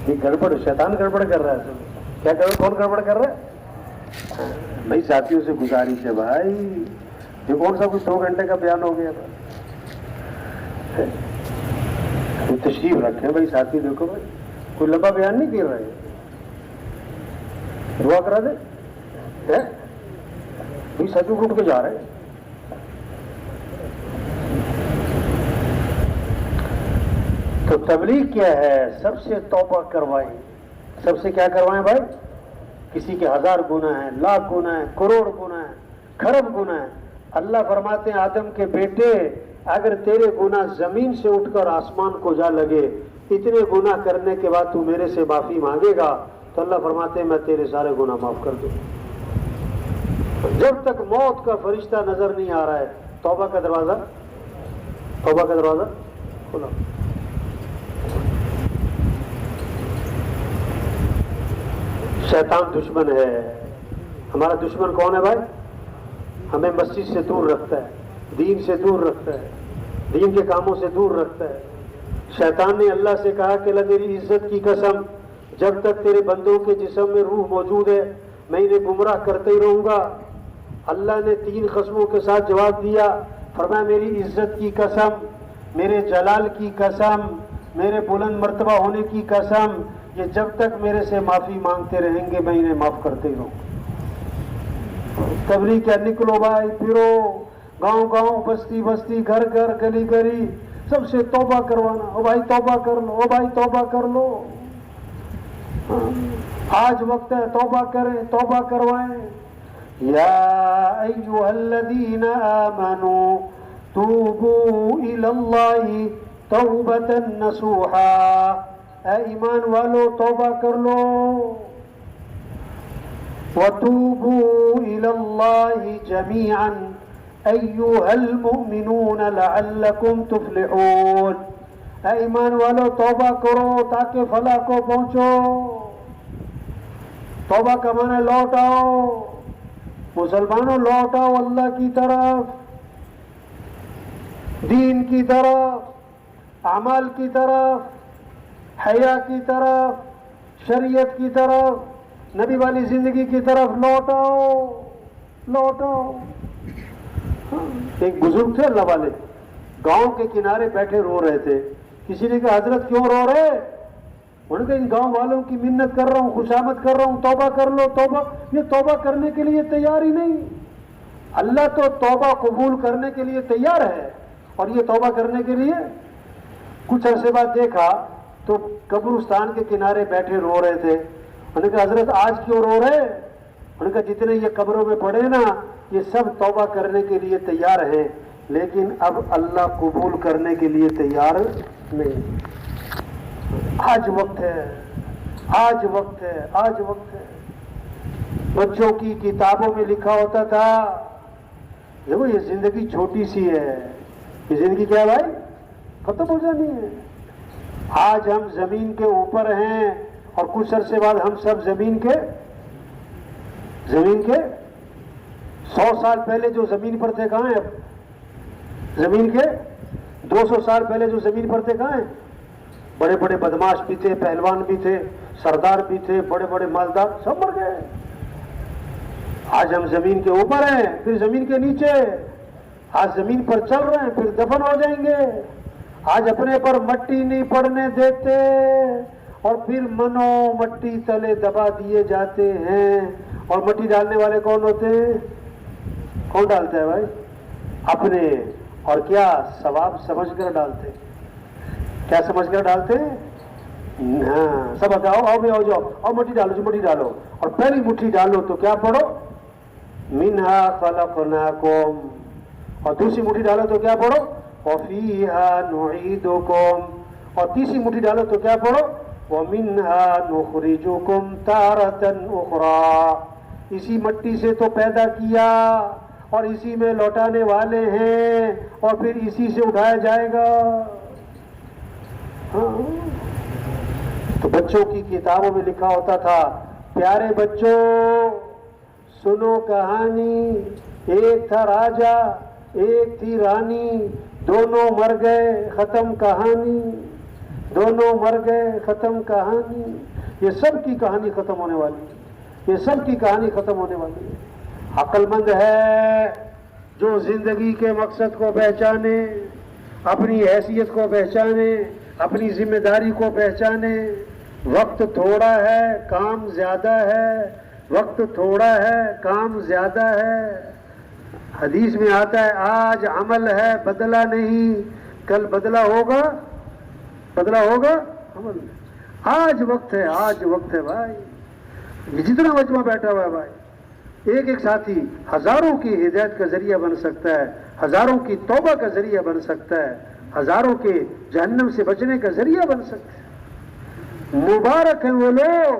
یہ گڑبڑ، شیطان گڑبڑ کر رہا ہے۔ کیا کرو؟ کون گڑبڑ کر رہا ہے؟ بھائی ساتھیوں سے گزارش ہے بھائی، یہ کون سا کچھ 2 گھنٹے کا بیان ہو گیا تھا؟ تشریف رکھیں بھائی ساتھی، دیکھو بھائی کوئی لمبا بیان نہیں کر رہے، دعا کرا دے بھائی، ساتھی اٹھ کے جا رہے ہیں۔ تو تبلیغ کیا ہے؟ سب سے توبہ کروائیں، سب سے کیا کروائیں بھائی؟ کسی کے 1000 گناہ ہیں، لاکھ گناہ ہیں، کروڑ گناہ ہیں، کھرب گناہ ہیں۔ اللہ فرماتے ہیں آدم کے بیٹے، اگر تیرے گناہ زمین سے اٹھ کر آسمان کو جا لگے، اتنے گناہ کرنے کے بعد تو میرے سے معافی مانگے گا تو اللہ فرماتے ہیں میں تیرے سارے گناہ معاف کر دوں۔ جب تک موت کا فرشتہ نظر نہیں آ رہا ہے، توبہ کا دروازہ کھلا۔ شیطان دشمن ہے۔ ہمارا دشمن کون ہے بھائی؟ ہمیں مسجد سے دور رکھتا ہے، دین سے دور رکھتا ہے، دین کے کاموں سے دور رکھتا ہے۔ شیطان نے اللہ سے کہا کہ اللہ تیری عزت کی قسم، جب تک تیرے بندوں کے جسم میں روح موجود ہے میں انہیں گمراہ کرتے ہی رہوں گا۔ اللہ نے 3 قسموں کے ساتھ جواب دیا، فرمایا میری عزت کی قسم، میرے جلال کی قسم، میرے بلند مرتبہ ہونے کی قسم، یہ جب تک میرے سے معافی مانگتے رہیں گے میں انہیں معاف کرتے ہی رہوں گا۔ تبلیغ کیا؟ نکلو بھائی، پھرو، گاؤں گاؤں، بستی بستی، گھر گھر، گلی گلی، سب سے توبہ کروانا۔ او بھائی توبہ کر لو، او بھائی توبہ کر لو، آج وقت ہے توبہ کریں، توبہ کروائیں۔ یا ایھا الذین آمنوا توبوا الی اللہ توبۃ نصوحا، اے ایمان والو توبہ کر لو۔ وَتُوبُوا إِلَى اللَّهِ جَمِيعًا أَيُّهَا الْمُؤْمِنُونَ لَعَلَّكُمْ تُفْلِحُونَ، اے ایمان والو توبہ کرو تاکہ فلاح کو پہنچو۔ توبہ کا معنی لوٹ آؤ، مسلمانوں لوٹ آؤ اللہ کی طرف، دین کی طرف، اعمال کی طرف، حیا کی طرف، شریعت کی طرف، نبی والی زندگی کی طرف لوٹ آؤ، لوٹ آؤ۔ ایک بزرگ تھے اللہ والے، گاؤں کے کنارے بیٹھے رو رہے تھے۔ کسی نے کہا حضرت کیوں رو رہے؟ انہوں نے کہا ان گاؤں والوں کی منت کر رہا ہوں، خوشامد کر رہا ہوں، توبہ کر لو توبہ۔ یہ توبہ کرنے کے لیے تیار ہی نہیں۔ اللہ تو توبہ قبول کرنے کے لیے تیار ہے، اور یہ توبہ کرنے کے لیے۔ کچھ عرصے بعد دیکھا تو قبرستان کے کنارے بیٹھے رو رہے تھے۔ انہوں نے کہا حضرت آج کیوں رو رہے؟ انہوں نے کہا جتنے یہ قبروں میں پڑے نا یہ سب توبہ کرنے کے لیے تیار ہیں، لیکن اب اللہ قبول کرنے کے لیے تیار نہیں۔ آج وقت ہے، آج وقت ہے، آج وقت ہے۔ بچوں کی کتابوں میں لکھا ہوتا تھا دیکھو یہ زندگی چھوٹی سی ہے، یہ زندگی کیا ہے بھائی؟ ختم ہو جانی ہے۔ آج ہم زمین کے اوپر ہیں اور کچھ عرصے بعد ہم سب زمین کے 100 سال پہلے جو زمین پر تھے کہاں ہیں اب؟ زمین کے 200 سال پہلے جو زمین پر تھے کہاں ہیں؟ بڑے بڑے بدماش بھی تھے، پہلوان بھی تھے، سردار بھی تھے، بڑے بڑے مالدار، سب مر گئے۔ آج ہم زمین کے اوپر ہیں، پھر زمین کے نیچے، آج زمین پر چل رہے ہیں، پھر دفن ہو جائیں گے۔ آج اپنے پر مٹی نہیں پڑنے دیتے اور پھر منو مٹی تلے دبا دیے جاتے ہیں. اور مٹی ڈالنے والے کون ہوتے ہیں؟ کون ڈالتا ہے بھائی؟ اپنے. اور کیا ثواب سمجھ کر ڈالتے؟ کیا سمجھ کر ڈالتے؟ ہاں سب بتاؤ، آؤ بھی آؤ جاؤ، اور مٹی ڈالو جو مٹی ڈالو. اور پہلی مٹھی ڈالو تو کیا پڑھو؟ منہا خلقناکم. اور دوسری مٹھی ڈالو تو کیا پڑھو؟ وفیہا نعیدکم. اور تیسری مٹھی ڈالو تو کیا پڑھو؟ ومنہا نخرجکم تارۃ اخری. اسی مٹی سے تو پیدا کیا اور اسی میں لوٹانے والے ہیں اور پھر اسی سے اٹھایا جائے گا. ہاں تو بچوں کی کتابوں میں لکھا ہوتا تھا، پیارے بچوں سنو کہانی، ایک تھا راجا ایک تھی رانی، دونوں مر گئے ختم کہانی، دونوں مر گئے ختم کہانی. یہ سب کی کہانی ختم ہونے والی ہے، یہ سب کی کہانی ختم ہونے والی ہے. عقل مند ہے جو زندگی کے مقصد کو پہچانے، اپنی حیثیت کو پہچانے، اپنی ذمہ داری کو پہچانے. وقت تھوڑا ہے کام زیادہ ہے، وقت تھوڑا ہے کام زیادہ ہے. حدیث میں آتا ہے آج عمل ہے بدلہ نہیں، کل بدلہ ہوگا، بدلہ ہوگا عمل. آج وقت ہے، آج وقت ہے بھائی. یہ جتنا مجمع بیٹھا ہوا ہے بھائی، ایک ایک ساتھی ہزاروں کی ہدایت کا ذریعہ بن سکتا ہے، ہزاروں کی توبہ کا ذریعہ بن سکتا ہے، ہزاروں کے جہنم سے بچنے کا ذریعہ بن سکتا ہے. مبارک ہیں وہ لوگ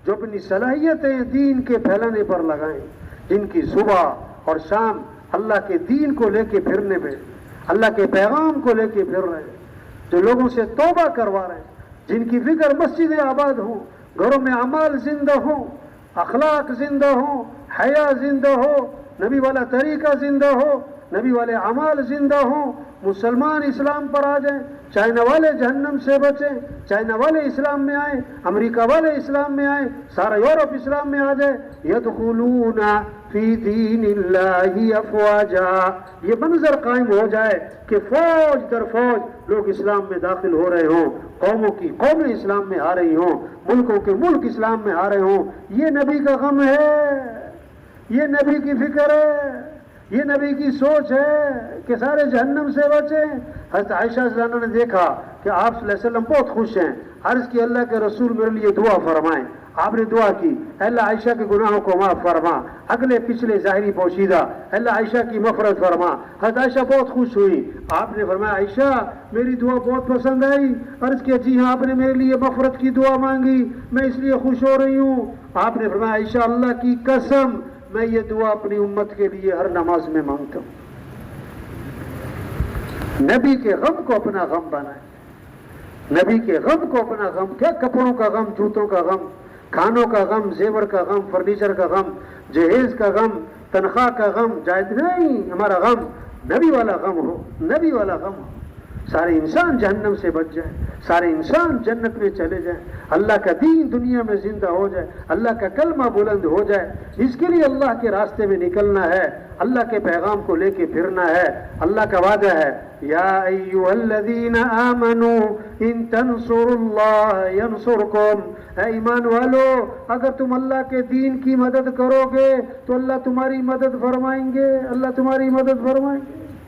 جو اپنی صلاحیتیں دین کے پھیلانے پر لگائیں، جن کی صبح اور شام اللہ کے دین کو لے کے پھرنے میں، اللہ کے پیغام کو لے کے پھر رہے ہیں، جو لوگوں سے توبہ کروا رہے ہیں، جن کی فکر مسجدیں آباد ہوں، گھروں میں اعمال زندہ ہوں، اخلاق زندہ ہوں، حیا زندہ ہو، نبی والا طریقہ زندہ ہو، نبی والے اعمال زندہ ہوں. مسلمان اسلام پر آ جائیں، چائنا والے جہنم سے بچیں، چائنا والے اسلام میں آئیں، امریکہ والے اسلام میں آئیں، سارا یورپ اسلام میں آ جائے. یدخلون فی دین اللہ افواجا. یہ منظر قائم ہو جائے کہ فوج در فوج لوگ اسلام میں داخل ہو رہے ہوں، قوموں کی قومیں اسلام میں آ رہی ہوں، ملکوں کے ملک اسلام میں آ رہے ہوں. یہ نبی کا غم ہے، یہ نبی کی فکر ہے، یہ نبی کی سوچ ہے کہ سارے جہنم سے بچیں. حضرت عائشہ رضی اللہ عنہا نے دیکھا کہ آپ صلی اللہ علیہ وسلم بہت خوش ہیں، عرض کی اللہ کے رسول میرے لیے دعا فرمائیں. آپ نے دعا کی، اللہ عائشہ کے گناہوں کو معاف فرما، اگلے پچھلے ظاہری پوشیدہ اللہ عائشہ کی مغفرت فرما. حضرت عائشہ بہت خوش ہوئی. آپ نے فرمایا عائشہ میری دعا بہت پسند آئی. عرض کیا جی ہاں، آپ نے میرے لیے مغفرت کی دعا مانگی، میں اس لیے خوش ہو رہی ہوں. آپ نے فرمایا عائشہ اللہ کی قسم میں یہ دعا اپنی امت کے لیے ہر نماز میں مانگتا ہوں. نبی کے غم کو اپنا غم بنائیں، نبی کے غم کو اپنا غم. کیا کپڑوں کا غم، جوتوں کا غم، کھانوں کا غم، زیور کا غم، فرنیچر کا غم، جہیز کا غم، تنخواہ کا غم جائز نہیں. ہمارا غم نبی والا غم ہو، نبی والا غم ہو. سارے انسان جہنم سے بچ جائیں، سارے انسان جنت میں چلے جائیں، اللہ کا دین دنیا میں زندہ ہو جائے، اللہ کا کلمہ بلند ہو جائے. اس کے لیے اللہ کے راستے میں نکلنا ہے، اللہ کے پیغام کو لے کے پھرنا ہے. اللہ کا وعدہ ہے یا ایھا الذین آمنوا ان تنصروا اللہ ینصرکم. اے ایمان والو اگر تم اللہ کے دین کی مدد کرو گے تو اللہ تمہاری مدد فرمائیں گے، اللہ تمہاری مدد فرمائیں گے.